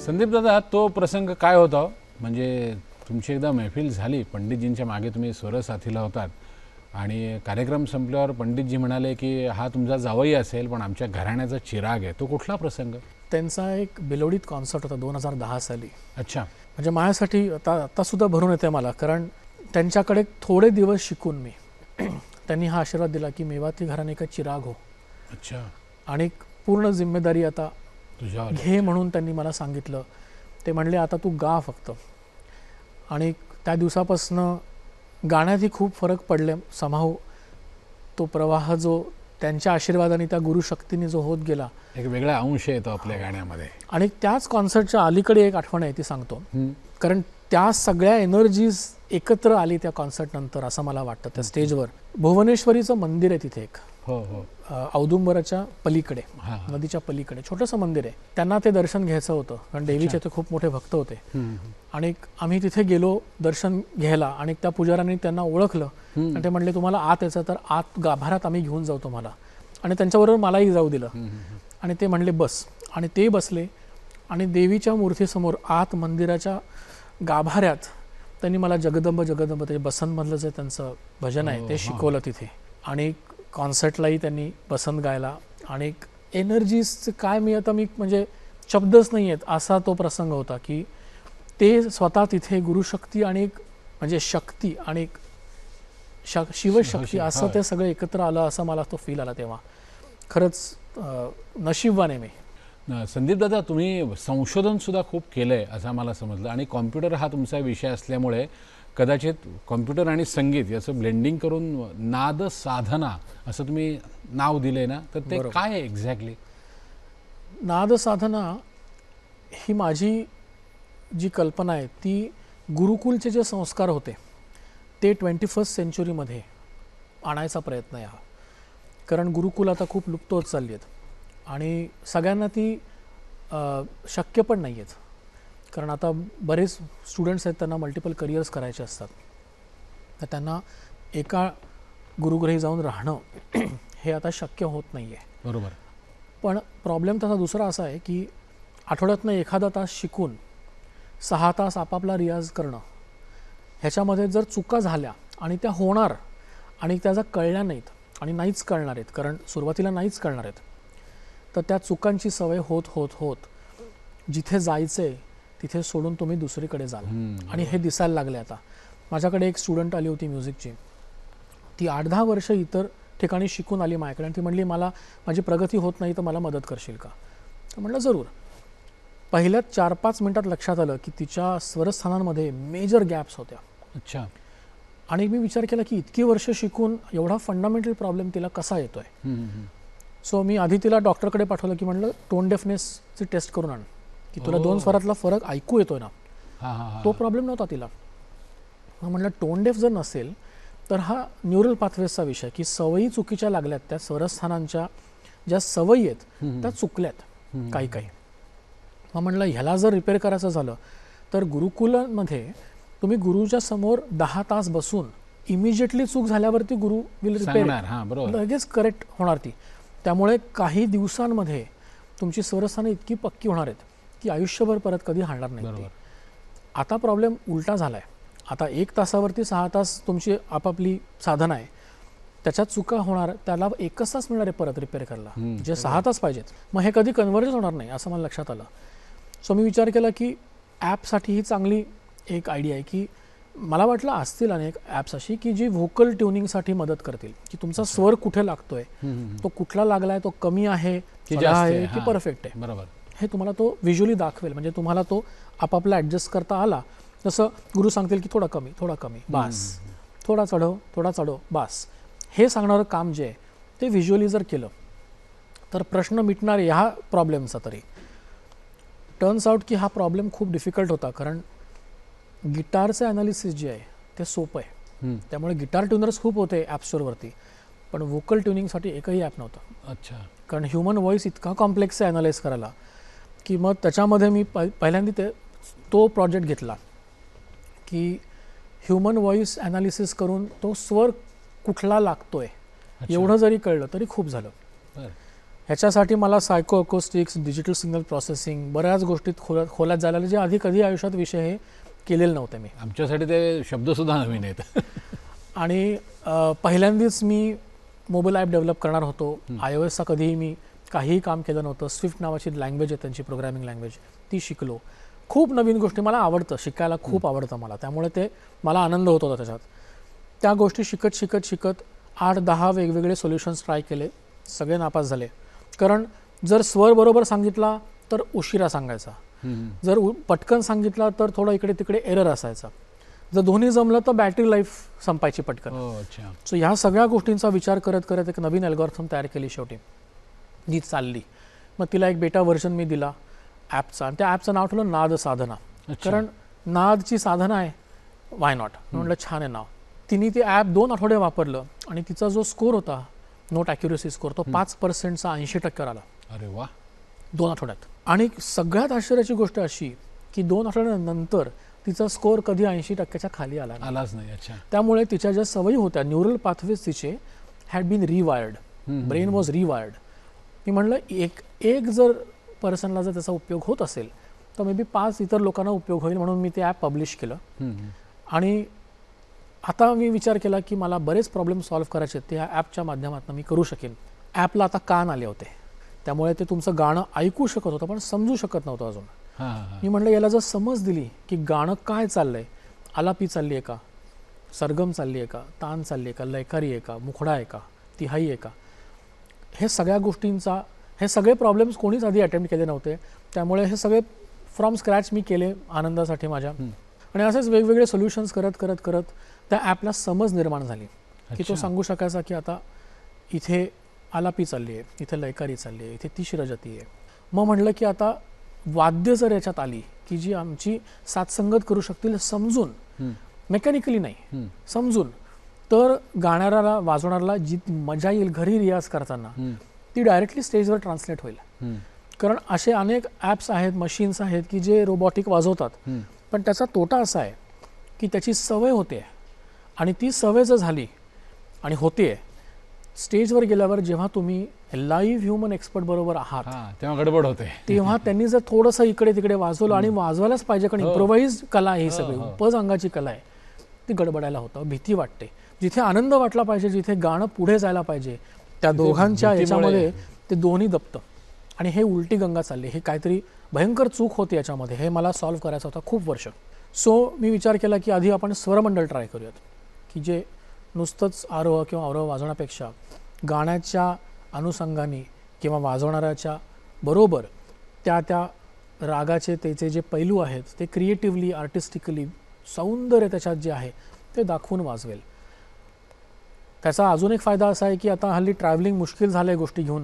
संदीप दादा, तो प्रसंग काय होता हो? म्हणजे तुमची एकदा मैफिल झाली, पंडितजींच्या मागे तुम्ही स्वरसाथीला होतात आणि कार्यक्रम संपल्यावर पंडितजी म्हणाले की हा तुमचा जावई असेल पण आमच्या घराण्याचा चिराग आहे. तो कुठला प्रसंग? त्यांचा एक बिलोडीत कॉन्सर्ट होता 2010 साली. अच्छा. म्हणजे माझ्यासाठी आता सुद्धा भरून येते मला, कारण त्यांच्याकडे थोडे दिवस शिकून मी त्यांनी हा आशीर्वाद दिला की मेवाती घराणे का चिराग हो. अच्छा. आणि पूर्ण जिम्मेदारी आता तुझ्यावर घे म्हणून त्यांनी मला सांगितलं. ते म्हणले आता तू गा फक्त. आणि त्या दिवसापासनं गाण्यातही खूप फरक पडले. समाव तो प्रवाह जो त्यांच्या आशीर्वादाने त्या गुरुशक्तीने जो होत गेला, एक वेगळा अंश येतो आपल्या गाण्यामध्ये. आणि त्याच कॉन्सर्टच्या अलीकडे एक आठवण आहे ती सांगतो. कारण त्या सगळ्या एनर्जीज एकत्र आली त्या कॉन्सर्ट नंतर असं मला वाटतं. त्या स्टेजवर भुवनेश्वरीचं मंदिर आहे तिथे एक, हो हो, औदुंबराच्या पलीकडे, हां. नदीच्या पलीकडे छोटंसं मंदिर आहे. त्यांना ते दर्शन घ्यायचं होतं कारण देवीचे ते खूप मोठे भक्त होते. आणि आम्ही तिथे गेलो दर्शन घ्यायला आणि त्या पुजाऱ्यांनी त्यांना ओळखलं आणि ते म्हणले तुम्हाला आत यायचं तर आत गाभाऱ्यात आम्ही घेऊन जाऊ तुम्हाला. आणि त्यांच्याबरोबर मलाही जाऊ दिलं. आणि ते म्हणले बस. आणि ते बसले आणि देवीच्या मूर्तीसमोर आत मंदिराच्या गाभाऱ्यात त्यांनी मला जगदंब जगदंब, ते बसंतमधलं जे त्यांचं भजन आहे ते शिकवलं तिथे. आणि कॉन्सर्टलाही त्यांनी बसंत गायला. आणि एनर्जीज काय मी म्हणजे शब्दच नाही आहेत असा तो प्रसंग होता की ते स्वतः तिथे गुरुशक्ती आणि एक म्हणजे शक्ती आणि एक शिवशक्ती असं ते सगळं एकत्र आलं असं मला तो फील आला तेव्हा. खरंच नशीबवान आहे मी. संदीप दादा, तुम्ही संशोधन सुद्धा खूप केलं आहे असं मला समजलं आणि कॉम्प्युटर हा तुमचा विषय असल्यामुळे कदाचित कॉम्प्युटर आणि संगीत याचं ब्लेंडिंग करून नाद साधना असं तुम्ही नाव दिलंय ना, तर ते काय आहे एक्झॅक्टली? नाद साधना ही माझी जी कल्पना आहे ती गुरुकुलचे जे संस्कार होते ते 21st सेंचुरीमध्ये आणायचा प्रयत्न आहे हा. कारण गुरुकुल आता खूप लुप्त होत चालली आहेत. आणि सगळ्यांना ती शक्य पण नाही आहेत, कारण आता बरेच स्टुडंट्स आहेत त्यांना मल्टिपल करिअर्स करायचे असतात, तर त्यांना एका गुरुगृही जाऊन राहणं हे आता शक्य होत नाही आहे. बरोबर. पण प्रॉब्लेम तसा दुसरा असा आहे की आठवड्यातनं एखादा तास शिकून 6 तास आपापला रियाज करणं, ह्याच्यामध्ये जर चुका झाल्या आणि त्या होणार आणि त्याचा कळल्या नाहीत आणि नाहीच कळणार आहेत, कारण सुरुवातीला नाहीच कळणार आहेत, तर त्या चुकांची सवय होत होत होत जिथे जायचे तिथे सोडून तुम्ही दुसरीकडे जाल. आणि हे दिसायला लागले. आता माझ्याकडे एक स्टुडंट आली होती म्युझिकची, ती 8-10 वर्ष इतर ठिकाणी शिकून आली माझ्याकडे, आणि ती म्हणली मला माझी प्रगती होत नाही तर मला मदत करशील का. तर म्हटलं जरूर. पहिल्या 4-5 मिनिटात लक्षात आलं की तिच्या स्वरस्थानांमध्ये मेजर गॅप्स होत्या. अच्छा. आणि मी विचार केला की इतकी वर्ष शिकून एवढा फंडामेंटल प्रॉब्लेम तिला कसा येतोय. सो मी आधी तिला डॉक्टरकडे पाठवलं की म्हटलं टोन डेफनेसची टेस्ट करून आण, की तुला 2 स्वरातला फरक ऐकू येतोय ना. तो प्रॉब्लेम नव्हता तिला. मग म्हटलं टोन डेफ जर नसेल तर हा न्यूरल पाथवेजचा विषय, की सवयी चुकीच्या लागल्यात, त्या स्वरस्थानांच्या ज्या सवयी आहेत त्या चुकल्यात काही काही. मग म्हटलं ह्याला जर रिपेअर करायचं झालं तर गुरुकुलामध्ये तुम्ही गुरुच्या समोर 10 तास बसून इमिजिएटली चूक झाल्यावरती गुरु विल रिपेअर, लगेच करेक्ट होणार ती. त्यामुळे काही दिवसांमध्ये तुमची स्वरस्थानं इतकी पक्की होणार आहेत की आयुष्यभर परत कधी हालणार नाही. आता प्रॉब्लेम उलटा झाला आहे. आता 1 तासावरती 6 तास तुमची आपापली साधना आहे, त्याच्यात चुका होणार, त्याला 1 तास मिळणार आहे परत रिपेअर करायला, जे 6 तास पाहिजेत. मग हे कधी कन्व्हर्जन होणार नाही असं मला लक्षात आलं. सो मी विचार केला की ॲपसाठी ही चांगली एक आयडिया आहे, की मला वाटलं असतील अनेक ॲप्स अशी की जी व्होकल ट्युनिंगसाठी मदत करतील, की तुमचा स्वर कुठे लागतोय, तो कुठला लागलाय, तो कमी आहे की परफेक्ट आहे. बरोबर. हे तुम्हाला तो व्हिज्युअली दाखवेल, म्हणजे तुम्हाला तो आपापला ॲडजस्ट करता आला. जसं गुरु सांगतील की थोडा कमी बास, थोडा चढव बास, हे सांगणारं काम जे आहे ते व्हिज्युअली जर केलं तर प्रश्न मिटणार ह्या प्रॉब्लेमचा. तरी टर्न्स आउट की हा प्रॉब्लेम खूप डिफिकल्ट होता, कारण गिटारचं ॲनालिसिस जे आहे ते सोपं आहे. त्यामुळे गिटार ट्युनर्स खूप होते ॲप स्टोअरवरती, पण व्होकल ट्युनिंगसाठी एकही ॲप नव्हतं. अच्छा. कारण ह्युमन व्हॉइस इतका कॉम्प्लेक्स आहे ॲनालाइज करायला, की मग त्याच्यामध्ये मी पहिल्यांदा तो प्रोजेक्ट घेतला की ह्युमन व्हॉइस ॲनालिसिस करून तो स्वर कुठला लागतोय एवढं जरी कळलं तरी खूप झालं. ह्याच्यासाठी मला Saiko Acoustics, digital signal processing, बऱ्याच गोष्टीत खोलात जायला, जे आधी कधी आयुष्यात विषय हे केलेले नव्हते मी. आमच्यासाठी ते शब्दसुद्धा नवीन आहेत. आणि पहिल्यांदाच मी मोबाईल ॲप डेव्हलप करणार होतो. iOSचा कधीही मी काहीही काम केलं नव्हतं. स्विफ्ट नावाची लँग्वेज आहे त्यांची, प्रोग्रॅमिंग लँग्वेज, ती शिकलो. खूप नवीन गोष्टी मला आवडतं, शिकायला खूप आवडतं मला, त्यामुळे ते मला आनंद होत होता त्याच्यात. त्या गोष्टी शिकत 8-10 वेगवेगळे सोल्युशन्स ट्राय केले, सगळे नापास झाले. कारण जर स्वर बरोबर सांगितला तर उशिरा सांगायचा, जर पटकन सांगितला तर थोडं इकडे तिकडे एरर असायचा, जर दोन्ही जमलं तर बॅटरी लाईफ संपायची पटकन. सो ह्या सगळ्या गोष्टींचा विचार करत एक नवीन अल्गोरिथम तयार केली शेवटी, जी चालली. मग तिला एक बेटा व्हर्जन मी दिला ॲपचा, आणि त्या ॲपचं नाव ठेवलं नाद साधना. कारण नादची साधना आहे, वाय नॉट, म्हटलं छान आहे नाव. तिने ते ॲप 2 आठवडे वापरलं आणि तिचा जो स्कोर होता, नोट ॲक्युरेसी स्कोर, तो 5%चा 80% आला. अरे वा. 2 आठवड्यात. आणि सगळ्यात आश्चर्याची गोष्ट अशी की 2 आठवड्यानंतर तिचा स्कोर कधी 80%च्या खाली आलाच नाही. अच्छा. त्यामुळे तिच्या ज्या सवयी होत्या, न्यूरल पाथवेज तिचे हॅड बीन रिवायर्ड, ब्रेन वॉज रिवायर्ड. मी म्हणलं एक जर पर्सनला जर त्याचा उपयोग होत असेल तर मे बी 5 इतर लोकांना उपयोग होईल, म्हणून मी ते ॲप पब्लिश केलं. आणि आता मी विचार केला की मला बरेच प्रॉब्लेम सॉल्व्ह करायचे आहेत, ते ह्या ॲपच्या माध्यमातून मी करू शकेन. ॲपला आता कान आले होते, त्यामुळे ते तुमचं गाणं ऐकू शकत होतं पण समजू शकत नव्हतं अजून. मी म्हटलं याला जर समज दिली की गाणं काय चाललंय, आलापी चालली आहे का, सरगम चालली आहे का, तान चालली आहे का, लयकारी आहे का, मुखडा आहे का, तिहाई आहे का, हे सगळ्या गोष्टींचा, हे सगळे प्रॉब्लेम्स कोणीच आधी अटेम्प्ट केले नव्हते. त्यामुळे हे सगळे फ्रॉम स्क्रॅच मी केले आनंदासाठी माझ्या. आणि असेच वेगवेगळे सोल्युशन्स करत त्या ॲपला समज निर्माण झाली की तो सांगू शकायचा की आता इथे आलापी चालली आहे, इथे लयकारी चालली आहे, इथे तिशी रजती आहे. मग म्हटलं की आता वाद्य जर याच्यात आली की जी आमची साथसंगत करू शकतील समजून, मेकॅनिकली नाही, समजून, तर गाणाऱ्याला वाजवणाऱ्याला जी मजा येईल घरी रियाज करताना ती डायरेक्टली स्टेजवर ट्रान्सलेट होईल. कारण असे अनेक ॲप्स आहेत, मशीन्स आहेत की जे रोबोटिक वाजवतात, पण त्याचा तोटा असा आहे की त्याची सवय होते, आणि ती सवय जर झाली आणि होते, स्टेजवर गेल्यावर जेव्हा तुम्ही लाईव्ह ह्युमन एक्सपर्ट बरोबर आहात तेव्हा गडबड होते. तेव्हा त्यांनी जर थोडंसं इकडे तिकडे वाजवलं, आणि वाजवायलाच पाहिजे कारण इम्प्रोवाइज कला आहे ही सगळी, उपज अंगाची कला आहे, ती गडबडायला होतं, भीती वाटते. जिथे आनंद वाटला पाहिजे, जिथे गाणं पुढे जायला पाहिजे, त्या दोघांच्या याच्यामध्ये ते दोन्ही दबतं, आणि हे उलटी गंगा चालली. हे काहीतरी भयंकर चूक होती याच्यामध्ये, हे मला सॉल्व्ह करायचं होतं खूप वर्ष. सो मी विचार केला की आधी आपण स्वरमंडळ ट्राय करूयात, की जे नुसतंच आरोह किंवा अवरोह वाजवण्यापेक्षा गाण्याच्या अनुषंगाने किंवा वाजवणाऱ्याच्या बरोबर त्या रागाचे त्याचे जे पैलू आहेत ते क्रिएटिव्हली, आर्टिस्टिकली, सौंदर्य त्याच्यात जे आहे ते दाखवून वाजवेल. त्याचा अजून एक फायदा असा आहे की आता हल्ली ट्रॅव्हलिंग मुश्किल झालं आहे गोष्टी घेऊन,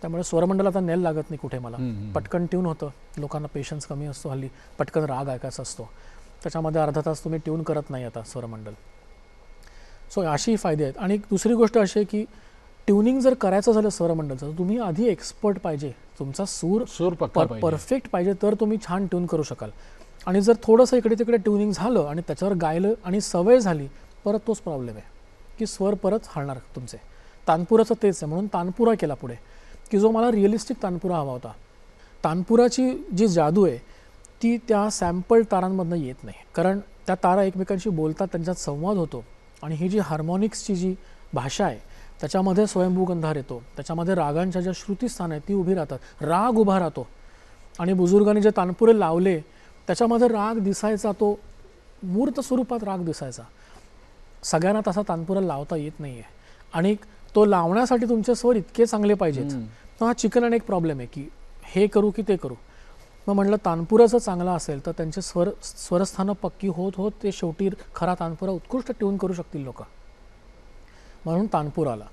त्यामुळे स्वरमंडळ आता नेल लागत नाही कुठे मला, पटकन ट्यून होतं. लोकांना पेशन्स कमी असतो हल्ली, पटकन राग ऐकायचा असतो, त्याच्यामध्ये अर्धा तास तुम्ही ट्यून करत नाही आता स्वरमंडळ. सो अशी फायदे आहेत. आणि दुसरी गोष्ट अशी आहे की ट्युनिंग जर करायचं झालं स्वरमंडळचं, तर तुम्ही आधी एक्सपर्ट पाहिजे, तुमचा सूर परफेक्ट पाहिजे, तर तुम्ही छान ट्यून करू शकाल. आणि जर थोडंसं इकडे तिकडे ट्युनिंग झालं आणि त्याच्यावर गायलं आणि सवय झाली, परत तोच प्रॉब्लेम आहे की स्वर परत हलणार तुमचे. तानपुराचं तेच आहे, म्हणून तानपुरा केला पुढे, की जो मला रिअलिस्टिक तानपुरा हवा होता. तानपुराची जी जादू आहे ती त्या सॅम्पल तारांमधनं येत नाही, कारण त्या तारा एकमेकांशी बोलतात, त्यांच्यात संवाद होतो, आणि ही जी हार्मोनिक्सची जी भाषा आहे त्याच्यामध्ये स्वयंभू गंधार येतो, त्याच्यामध्ये रागांच्या ज्या श्रुतीस्थान आहेत ती उभी राहतात, राग उभा राहतो. आणि बुजुर्गांनी जे तानपुरे लावले त्याच्यामध्ये राग दिसायचा, तो मूर्त स्वरूपात राग दिसायचा. सगळ्यांना तसा तानपुरा लावता येत नाही आहे, आणि तो लावण्यासाठी तुमचे स्वर इतके चांगले पाहिजेत. तर हा चिकन आणि एक प्रॉब्लेम आहे की हे करू की ते करू. मग म्हटलं तानपुरा जर चांगला असेल तर त्यांचे स्वरस्थानं पक्की होत होत ते शेवटी खरा तानपुरा उत्कृष्ट ट्यून करू शकतील लोक, म्हणून तानपूर आला.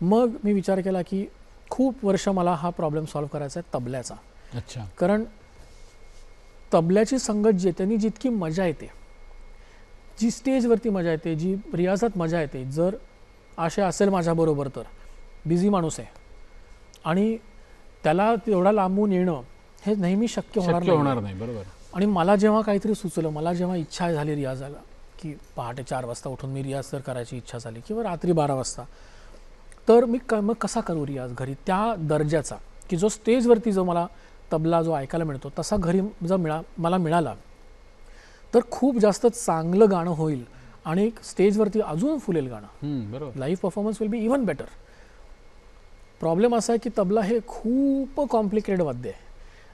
मग मी विचार केला की खूप वर्ष मला हा प्रॉब्लेम सॉल्व्ह करायचा आहे तबल्याचा. अच्छा. कारण तबल्याची संगत जी त्यांनी जितकी मजा येते, जी स्टेजवरती मजा येते, जी रियाजात मजा येते, जर आशय असेल माझ्याबरोबर तर बिझी माणूस आहे आणि त्याला तेवढा लांबून येणं हे नेहमी शक्य होणार नाही. बरोबर. आणि मला जेव्हा काहीतरी सुचलं, मला जेव्हा इच्छा झाली रियाजाला की पहाटे 4 वाजता उठून मी रियाज जर करायची इच्छा झाली किंवा रात्री 12 वाजता, तर मी मग कसा करू रियाज घरी त्या दर्जाचा, की जो स्टेजवरती जो मला तबला जो ऐकायला मिळतो तसा घरी जर मला मिळाला तर खूप जास्त चांगलं गाणं होईल आणि स्टेजवरती अजून फुलेल गाणं. बरोबर. Live performance will be even better. Problem असा आहे की तबला हे खूप कॉम्प्लिकेटेड वाद्य आहे,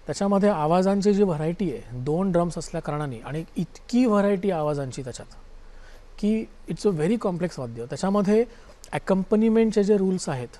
त्याच्यामध्ये आवाजांची जी व्हरायटी आहे, 2 ड्रम्स असल्या कारणाने आणि इतकी व्हरायटी आवाजांची त्याच्यात की इट्स अ व्हेरी कॉम्प्लेक्स वाद्य. त्याच्यामध्ये अकंपनीमेंटचे जे रूल्स आहेत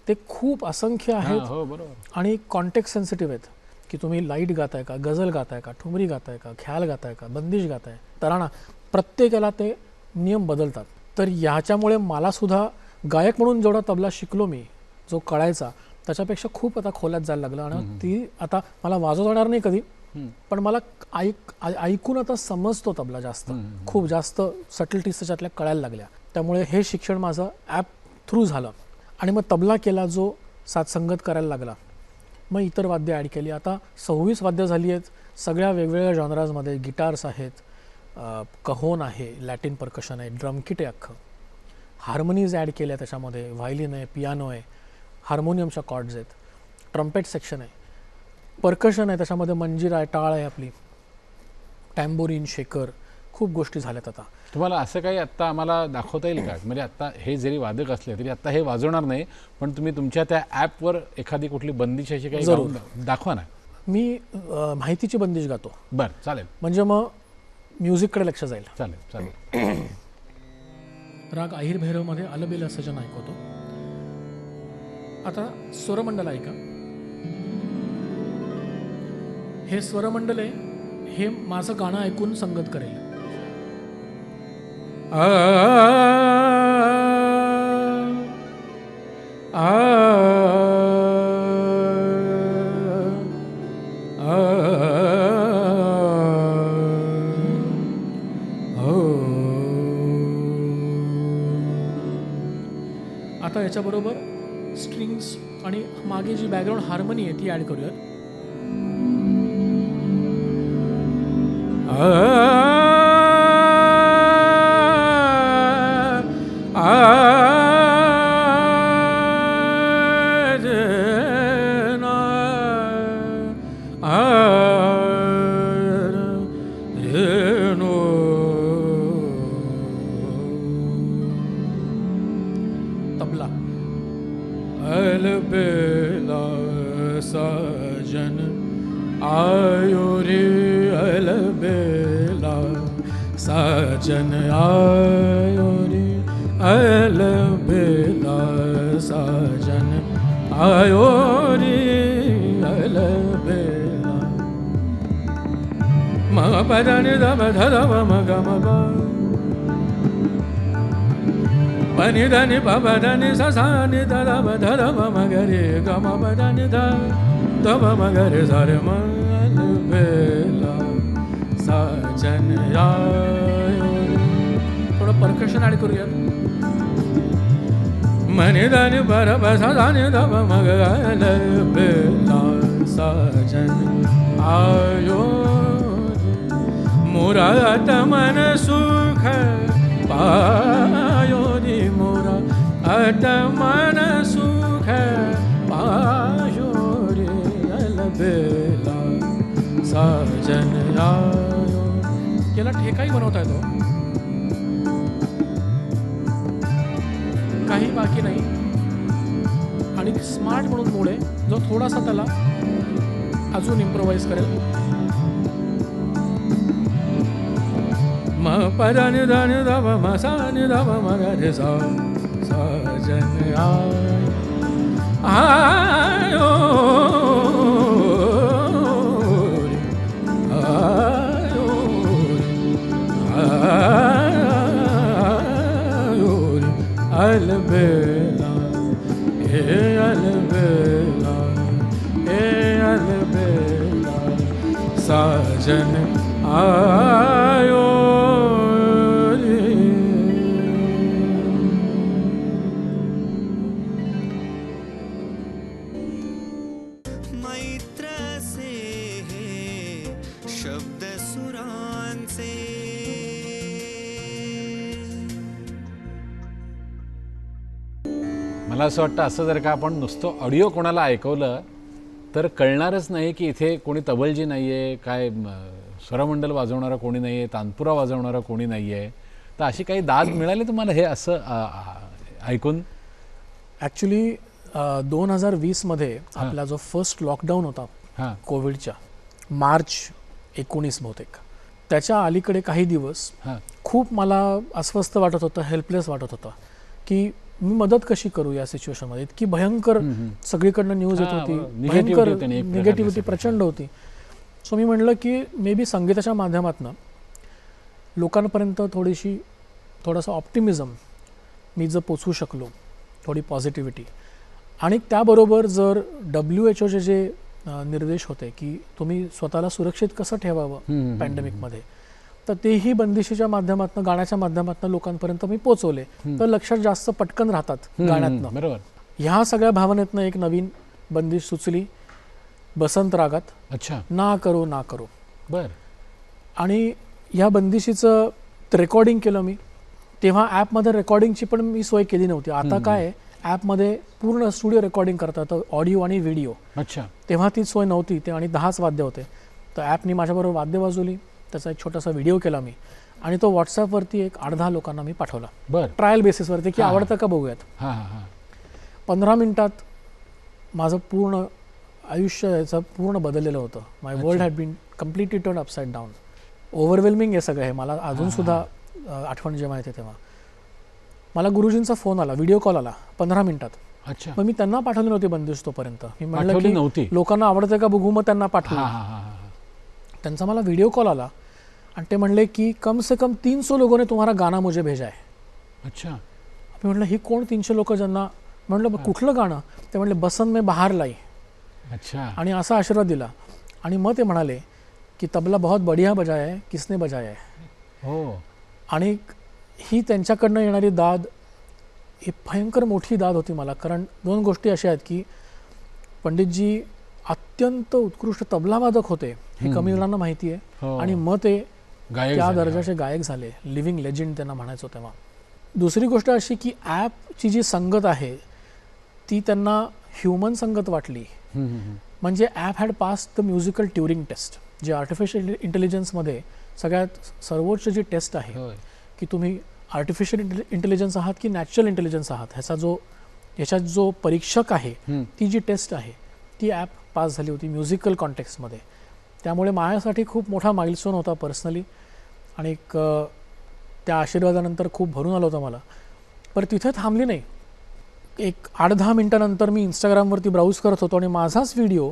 ते खूप असंख्य आहेत आणि कॉन्टेक्स्ट सेन्सिटिव्ह आहेत, की तुम्ही लाईट गाताय का, गझल गाताय का, ठुमरी गाताय का, ख्याल गाताय का, बंदिश गाताय, तराणा, प्रत्येकाला ते नियम बदलतात. तर याच्यामुळे मला सुद्धा गायक म्हणून जेवढा तबला शिकलो मी, जो कळायचा, त्याच्यापेक्षा खूप आता खोलात जायला लागलं. आणि ती आता मला वाजवता येणार नाही कधी, पण मला ऐकून आता समजतो तबला जास्त, खूप जास्त सटलिटीज त्याच्यातल्या कळायला लागल्या. त्यामुळे हे शिक्षण माझं ॲप थ्रू झालं आणि मग तबला केला, जो साथसंगत करायला लागला. मग इतर वाद्य ॲड केली. आता 26 वाद्य झाली आहेत, सगळ्या वेगवेगळ्या जॉनराजमध्ये. गिटार्स आहेत, कहोन आहे, लॅटिन परकशन आहे, ड्रमकिट आहे, अख्खं हार्मोनीज ॲड केल्या त्याच्यामध्ये, व्हायलिन आहे, पियानो आहे, हार्मोनियमच्या कॉर्ड्स आहेत, ट्रम्पेट सेक्शन आहे, परकशन आहे, त्याच्यामध्ये मंजिरा आहे, टाळ आहे, आपली टॅम्बोरीन, शेकर, खूप गोष्टी झाल्यात. आता तुम्हाला असं काही आत्ता आम्हाला दाखवता येईल का? म्हणजे आत्ता हे जरी वादक असले तरी आत्ता हे वाजवणार नाही, पण तुम्ही तुमच्या त्या ॲपवर एखादी कुठली बंदिश अशी काही दाखवा ना. मी माहितीची बंदिश गातो. बरं, चालेल. म्हणजे मग म्युझिककडे लक्ष जाईल. चालेल चालेल. राग अहिर भैरवमध्ये अलबेल सजन ऐकवतो. आता स्वरमंडल ऐका. हे स्वरमंडल आहे, हे माझं गाणं ऐकून संगत करेल. आता याच्याबरोबर स्ट्रिंग्स आणि मागे जी बॅकग्राऊंड हार्मनी आहे ती ॲड करूयात. तबला अलबेला साजन आयो रे अलबेला साजन आयो रे अलबेला साजन आयो रे अलबेला म पदनि ध ध म ग म प पनि धनि प प धनि स सा नि ध ध प ध ध प म ग रे ग म प धनि ध ध प म ग रे स रे म अलबेला साजन आयो रे. थोडं परकशन ॲड करूयात. मनि धनि प र प स सा नि ध प म ग अलबेला साजन आयो मोरा मन सुख पायो रे मोरा मन सुख पायो रे अलबेला साजन आयो. याला ठेकाही बनवता येतो, काही बाकी नाही. आणि स्मार्ट म्हणून मोड आहे जो थोडासा त्याला अजून इम्प्रोवाइज करेल. म पदनि धनि ध प म सा नि ध प म ग रे सा साजन आयो रे आयो रे अलबेला ए अलबेला ए अलबेला साजन आयो रे. मैत्र से हे शब्द सुरांचे. मला असं वाटतं असं जर का आपण नुसतं ऑडिओ कोणाला ऐकवलं तर कळणारच नाही की इथे कोणी तबलजी नाही आहे, काय स्वरमंडल वाजवणारा कोणी नाही आहे, तानपुरा वाजवणारा कोणी नाही आहे. तर अशी काही दाद मिळाली तुम्हाला हे असं ऐकून? ॲक्च्युली 2020मध्ये आपला जो फर्स्ट लॉकडाऊन होता कोविडच्या, मार्च 19 बहुतेक, त्याच्या अलीकडे काही दिवस खूप मला अस्वस्थ वाटत होतं, हेल्पलेस वाटत होतं की मी मदत कशी करू या सिच्युएशनमध्ये. इतकी भयंकर सगळीकडनं न्यूज येत होती, भयंकर निगेटिव्हिटी प्रचंड होती. सो मी म्हटलं की मे बी संगीताच्या माध्यमातून लोकांपर्यंत थोडंसं ऑप्टिमिझम मी जर पोचवू शकलो, थोडी पॉझिटिव्हिटी, आणि त्याबरोबर जर WHO जे निर्देश होते की तुम्ही स्वतःला सुरक्षित कसं ठेवावं पॅन्डेमिकमध्ये, तर तेही बंदिशीच्या माध्यमातून, गाण्याच्या माध्यमातून लोकांपर्यंत मी पोचवले. तर लक्षात जास्त पटकन राहतात गाण्यातनं. बरोबर. ह्या सगळ्या भावनेतनं एक नवीन बंदिश सुचली बसंत रागात. अच्छा. ना करो ना करो. बर. आणि ह्या बंदिशीचं रेकॉर्डिंग केलं मी. तेव्हा ॲपमध्ये रेकॉर्डिंगची पण मी सोय केली नव्हती. आता काय ॲपमध्ये पूर्ण स्टुडिओ रेकॉर्डिंग करतात, ऑडिओ आणि व्हिडिओ. अच्छा. तेव्हा ती सोय नव्हती. ते आणि 10च वाद्य होते. तर ॲपनी माझ्याबरोबर वाद्य वाजवली, त्याचा एक छोटासा व्हिडिओ केला मी आणि तो व्हॉट्सॲपवरती एक 8-10 लोकांना मी पाठवला. बरं. ट्रायल बेसिसवरती की आवडतं का बघूयात. 15 मिनिटात माझं पूर्ण आयुष्य याचं पूर्ण बदललेलं होतं. My world had been completely turn upside down. Overwhelming हे सगळं हे मला अजूनसुद्धा आठवण जेव्हा येते तेव्हा. मला गुरुजींचा फोन आला, व्हिडिओ कॉल आला 15 मिनिटात. अच्छा. मग मी त्यांना पाठवली नव्हती बंदिश तोपर्यंत. मी म्हटलं की लोकांना आवडतं का बघू, मग त्यांना पाठवलं. त्यांचा मला व्हिडिओ कॉल आला आणि ते म्हणले की कम से कम 300 लोगों ने तुम्हारा गाना मुझे भेजा है. अच्छा. मी म्हटलं ही कोण 300 लोक ज्यांना, म्हटलं कुठलं गाणं. ते म्हणले बसंत में बहार लाई. अच्छा. आणि असा आशीर्वाद दिला. आणि मग ते म्हणाले की तबला बहुत बढ़िया बजाया है, किसने बजाया है. हो. आणि ही त्यांच्याकडनं येणारी दाद ही भयंकर मोठी दाद होती मला. कारण 2 गोष्टी अशा आहेत की पंडितजी अत्यंत उत्कृष्ट तबलावादक होते हे कमी जणांना माहिती आहे, आणि मग ते त्या दर्जाचे गायक झाले, लिव्हिंग लेजंड त्यांना म्हणायचो तेव्हा. दुसरी गोष्ट अशी की ॲपची जी संगत आहे ती त्यांना ह्युमन संगत वाटली. म्हणजे app had pass the musical Turing test, जे आर्टिफिशियल इंटेलिजन्समध्ये सगळ्यात सर्वोच्च जी टेस्ट आहे की तुम्ही आर्टिफिशियल इंटेलिजन्स आहात की नॅचरल इंटेलिजन्स आहात, ह्याच्यात जो परीक्षक आहे ती जी टेस्ट आहे ती ॲप पास झाली होती म्युझिकल कॉन्टेक्स्टमध्ये. त्यामुळे माझ्यासाठी खूप मोठा माइलस्टोन होता पर्सनली, आणि त्या आशीर्वादानंतर खूप भरून आलं होतं मला. पण तिथे थांबली नाही. एक 8-10 मिनटानंतर मी इंस्टाग्रामवरती ब्राउज करत होतो आणि माझाच व्हिडिओ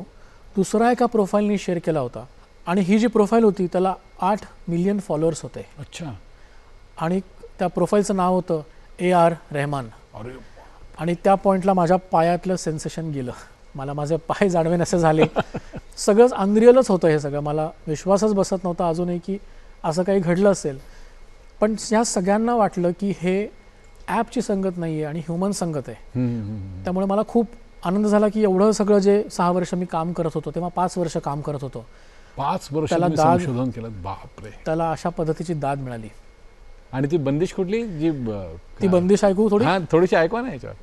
दुसरा एका प्रोफाईलनी शेअर केला होता, आणि ही जी प्रोफाईल होती त्याला 8 मिलियन फॉलोअर्स होते. अच्छा. आणि त्या प्रोफाईलचं नाव होतं AR रहमान. आणि त्या पॉईंटला माझ्या पायातलं सेन्सेशन गेलं, मला माझे पाय जाणवेन असे झाले. सगळंच अनरिअलच होतं हे सगळं, मला विश्वासच बसत नव्हता अजूनही की असं काही घडलं असेल. पण या सगळ्यांना वाटलं की हे ॲपची संगत नाही आहे आणि ह्युमन संगत आहे. त्यामुळे मला खूप आनंद झाला की एवढं सगळं जे 6 वर्ष मी काम करत होतो, तेव्हा 5 वर्ष काम करत होतो, 5 वर्ष त्याला संशोधन केलं. बापरे. त्याला अशा पद्धतीची दाद मिळाली. आणि ती बंदिश कुठली जी ती बंदिश ऐकू थोडी? हां, थोडीशी ऐकवा ना याच्यावर.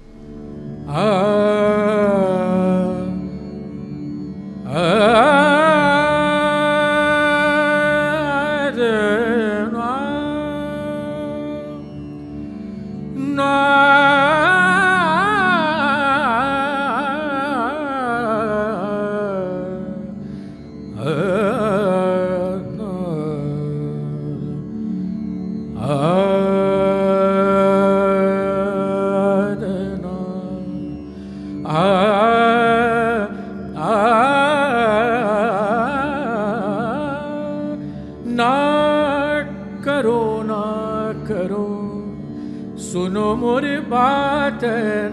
सुनो मोरी बात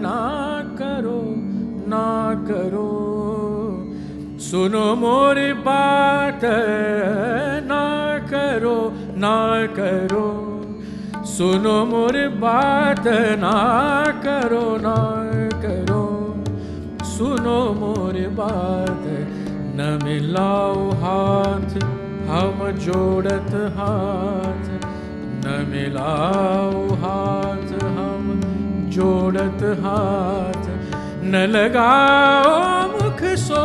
ना करो ना करो, सुनो मोरी बात ना करो ना करो, सुनो मोरी बात ना करो ना करो, सुनो मोरी बात. न मिलाओ हाथ हम जोड़त हाथ, न मिलाओ हाथ हम जोड़त हाथ, न लगाओ मुख सो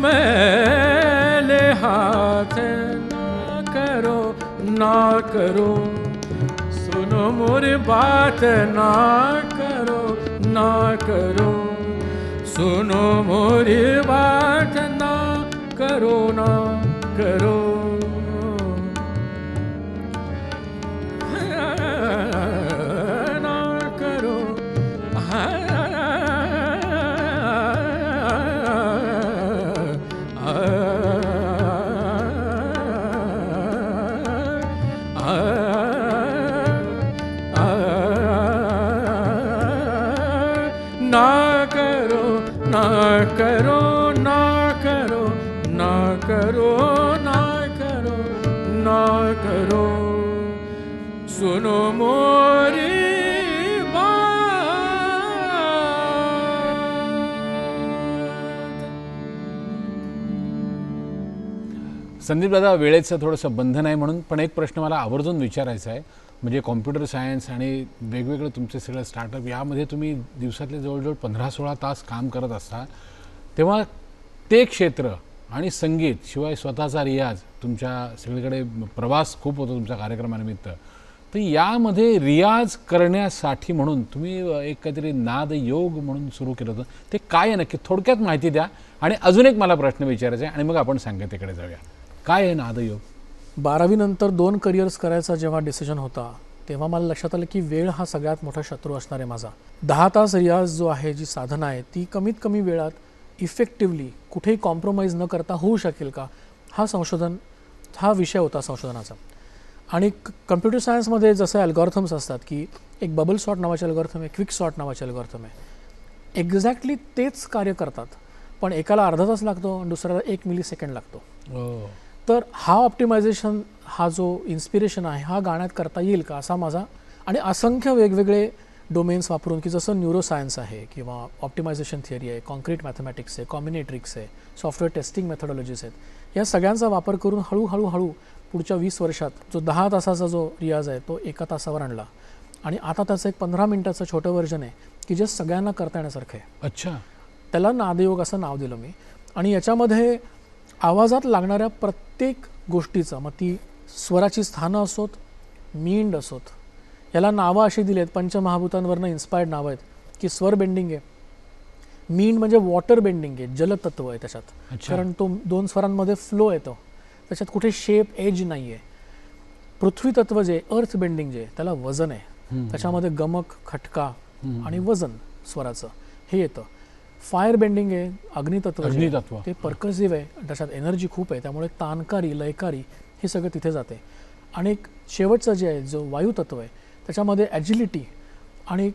मैले हाथ, ना करो ना करो, सुनो मोरी बात ना करो ना करो, सुनो मोरी बात ना करो ना करो. ना करो ना करो ना करो ना करो ना करो ना करो, सुनो मोरी बात. संदीप दादा, वेळेचं थोडंसं बंधन आहे म्हणून पण एक प्रश्न मला आवर्जून विचारायचा आहे. म्हणजे कॉम्प्युटर सायन्स आणि वेगवेगळे तुमचे सगळं स्टार्टअप यामध्ये तुम्ही दिवसातले जवळजवळ 15-16 तास काम करत असता, तेव्हा ते क्षेत्र आणि संगीत शिवाय स्वतःचा रियाज, तुमच्या सगळीकडे प्रवास खूप होतो तुमच्या कार्यक्रमानिमित्त, तर यामध्ये रियाज करण्यासाठी म्हणून तुम्ही एक काहीतरी नाद योग म्हणून सुरू केलं होतं, ते काय आहे नक्की? थोडक्यात माहिती द्या. आणि अजून एक मला प्रश्न विचारायचा आहे आणि मग आपण संगीताकडे जाऊया. काय आहे नाद योग? 12वी नंतर 2 करिअर्स करायचा जेव्हा डिसिजन होता तेव्हा मला लक्षात आलं की वेळ हा सगळ्यात मोठा शत्रू असणार आहे माझा. 10 तास रियाज जो आहे, जी साधना आहे, ती कमीत कमी वेळात इफेक्टिव्हली कुठेही कॉम्प्रोमाइज न करता होऊ शकेल का, हा विषय होता संशोधनाचा. आणि कम्प्युटर सायन्समध्ये जसं अल्गॉरिथम्स असतात की एक बबल सॉर्ट नावाचे अल्गॉरिथम आहे, क्विक सॉर्ट नावाचे अल्गॉरिथम आहे, एक्झॅक्टली तेच कार्य करतात, पण एकाला अर्धा तास लागतो आणि दुसऱ्याला 1 मिलीसेकंड लागतो. तर हा ऑप्टिमायझेशन, हा जो इन्स्पिरेशन आहे, हा गाण्यात करता येईल का असा माझा, आणि असंख्य वेगवेगळे डोमेन्स वापरून, की जसं न्यूरोसायन्स आहे किंवा ऑप्टिमायझेशन थिअरी आहे, कॉन्क्रीट मॅथमॅटिक्स आहे, कॉम्बिनेट्रिक्स आहे, सॉफ्टवेअर टेस्टिंग मेथडॉलॉजीज आहेत, या सगळ्यांचा वापर करून हळूहळू पुढच्या 20 वर्षात जो 10 तासाचा जो रियाज आहे तो 1 तासावर आणला. आणि आता त्याचं एक 15 मिनिटाचं छोटं व्हर्जन आहे की जे सगळ्यांना करता येण्यासारखं आहे. अच्छा. त्याला नादयोग असं नाव दिलं मी. आणि याच्यामध्ये आवाजात लागणाऱ्या प्रत्येक गोष्टीचं, मग ती स्वराची स्थानं असोत, मींड असोत, याला नावं अशी दिली आहेत, पंचमहाभूतांवरनं इन्स्पायर्ड नावं आहेत, की स्वर बेंडिंग आहे, मींड म्हणजे वॉटर बेंडिंग आहे, जलतत्व आहे त्याच्यात, कारण तो 2 स्वरांमध्ये फ्लो येतो, त्याच्यात कुठे शेप एज नाही आहे. पृथ्वी तत्व जे अर्थ बेंडिंग जे त्याला वजन आहे, त्याच्यामध्ये गमक, खटका आणि वजन स्वराचं हे येतं. फायर बेंडिंग आहे, अग्नितत्व ते पर्कसिव्ह आहे, त्याच्यात एनर्जी खूप आहे, त्यामुळे तानकारी, लयकारी हे सगळं तिथे जाते. आणि शेवटचं जे आहे जो वायुतत्व आहे त्याच्यामध्ये ॲजिलिटी आणि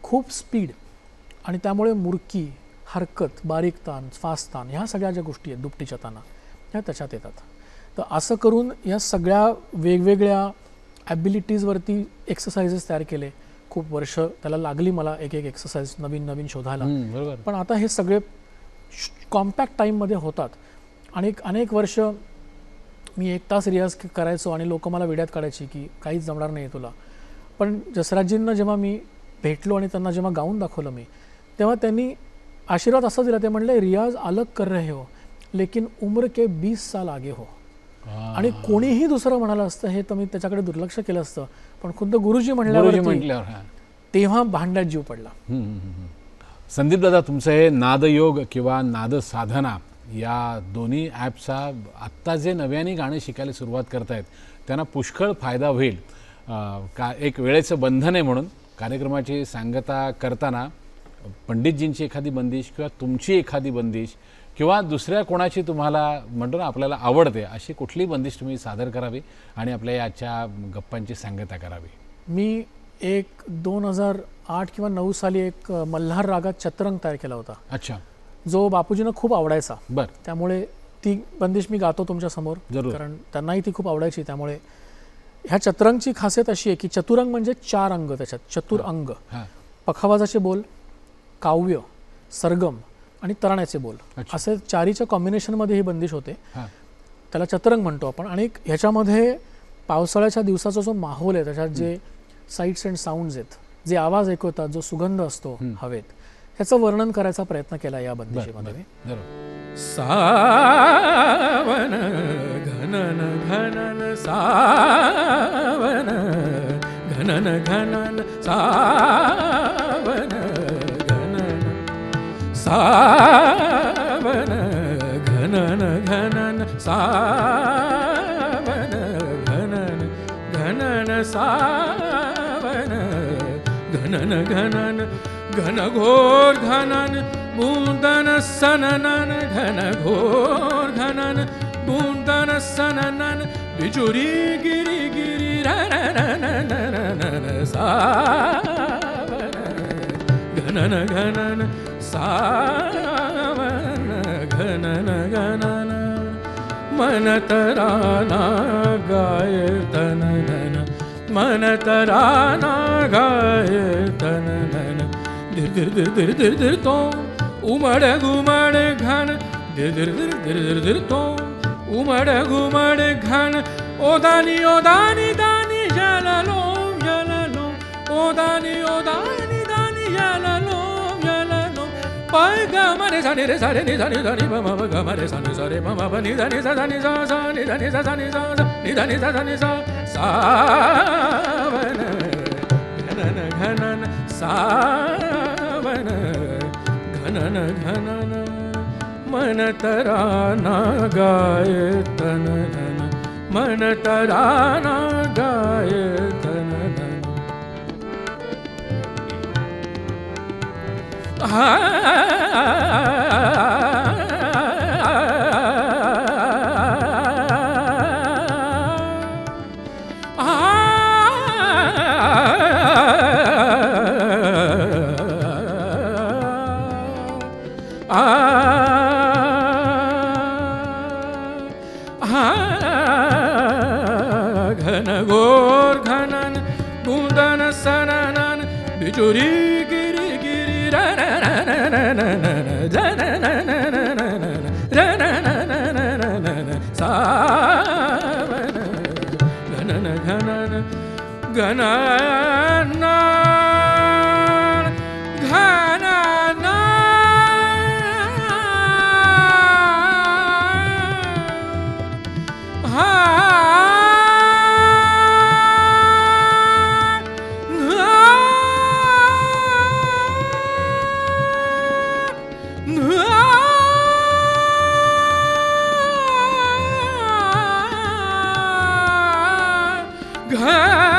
खूप स्पीड, आणि त्यामुळे मुरकी, हरकत, बारीक तान, फास्ट तान, ह्या सगळ्या ज्या गोष्टी आहेत दुपटीच्या ताना ह्या त्याच्यात येतात. तर असं करून या सगळ्या वेगवेगळ्या ॲबिलिटीजवरती एक्सरसाइजेस तयार केले. खूप वर्ष त्याला लागली मला एक एक्सरसाइज नवीन शोधायला. पण आता हे सगळे कॉम्पॅक्ट टाईममध्ये होतात. आणि अनेक वर्ष मी 1 तास रियाज करायचो आणि लोक मला वेड्यात काढायची की काहीच जमणार नाही तुला. पण जसराजजींना जेव्हा मी भेटलो आणि त्यांना जेव्हा गाऊन दाखवलं मी, तेव्हा त्यांनी आशीर्वाद असा दिला, ते म्हणले रियाज अलग कर रहे हो लेकिन उम्र के 20 साल आगे हो. आणि कोणीही दुसरं म्हणालं असतं हे तर मी त्याच्याकडे दुर्लक्ष केलं असतं, पण खुद्द गुरुजी म्हटल्यावर तेव्हा भांड्यात जीव पडला. संदीप दादा, तुमचं हे नादयोग किंवा नाद साधना या दोन्ही ॲपचा आत्ता जे नव्याने गाणं शिकायला सुरुवात करतायत त्यांना पुष्कळ फायदा होईल. एक वेळेचं बंधन आहे म्हणून कार्यक्रमाची सांगता करताना पंडितजींची एखादी बंदिश किंवा तुमची एखादी बंदिश किंवा दुसऱ्या कोणाची तुम्हाला म्हणतो ना आपल्याला आवडते अशी कुठली बंदिश तुम्ही सादर करावी आणि आपल्या याच्या गप्पांची सांगता करावी. मी 2008 किंवा 9 साली एक मल्हार रागात चतरंग तयार केला होता. अच्छा. जो बापूजींना खूप आवडायचा. बरं. त्यामुळे ती बंदिश मी गातो तुमच्या समोर, कारण त्यांनाही ती खूप आवडायची. त्यामुळे ह्या चतरंगची खासियत अशी आहे की चतुरंग म्हणजे 4 अंग, त्याच्यात चतुर अंग, पखावाजाचे बोल, काव्य, सरगम आणि तराण्याचे बोल, असे 4च्या कॉम्बिनेशनमध्ये ही बंदिश होते. त्याला चतरंग म्हणतो आपण. आणि ह्याच्यामध्ये पावसाळ्याच्या दिवसाचा जो माहोल आहे, त्याच्यात जे साईट्स अँड साऊंड्स आहेत, जे आवाज ऐकू येतात, जो सुगंध असतो हवेत, ह्याचं वर्णन करायचा प्रयत्न केला या बंदिशीमध्ये. सावन घनन घनन सावन घनन घनन सावन घनन सावन घनन घनन सावन घनन घनन सावन घनन घनन घनघोर घनन बूंदन सननन घनघोर घनन बूंदन सननन बिजुरी गिरी गिरी रनननननन सावन घनन घनन सावन घनन घनन मन तराना गाय तननन मन तराना गाय तननन धीर धीर धीर धीर धीर धीर तो उमड़ घुमड़ घन धीर धीर धीर धीर धीर धीर तो उमड़ घुमड़ घन ओ दानी दानी जललोम जललोम ओ दानी दानी जललोम जललोम पाय गमरे सानी रे सारे नि धनी धनी मम गमरे सानी सारे मम नि धनी सा धनी सा सा नि धनी सा धनी सा नि धनी सा धनी सा सावन घनन घनन सावन घनन घनन मन तराना गाय तननन मन तराना गाय तननन घनघोर घनन बूंदन सननन चुरी गिरी गिरी रा ना ना ना ना ना ना जा ना ना ना ना ना ना रा ना ना ना ना ना ना ना सा घन न घन घन ना घन ना हा घ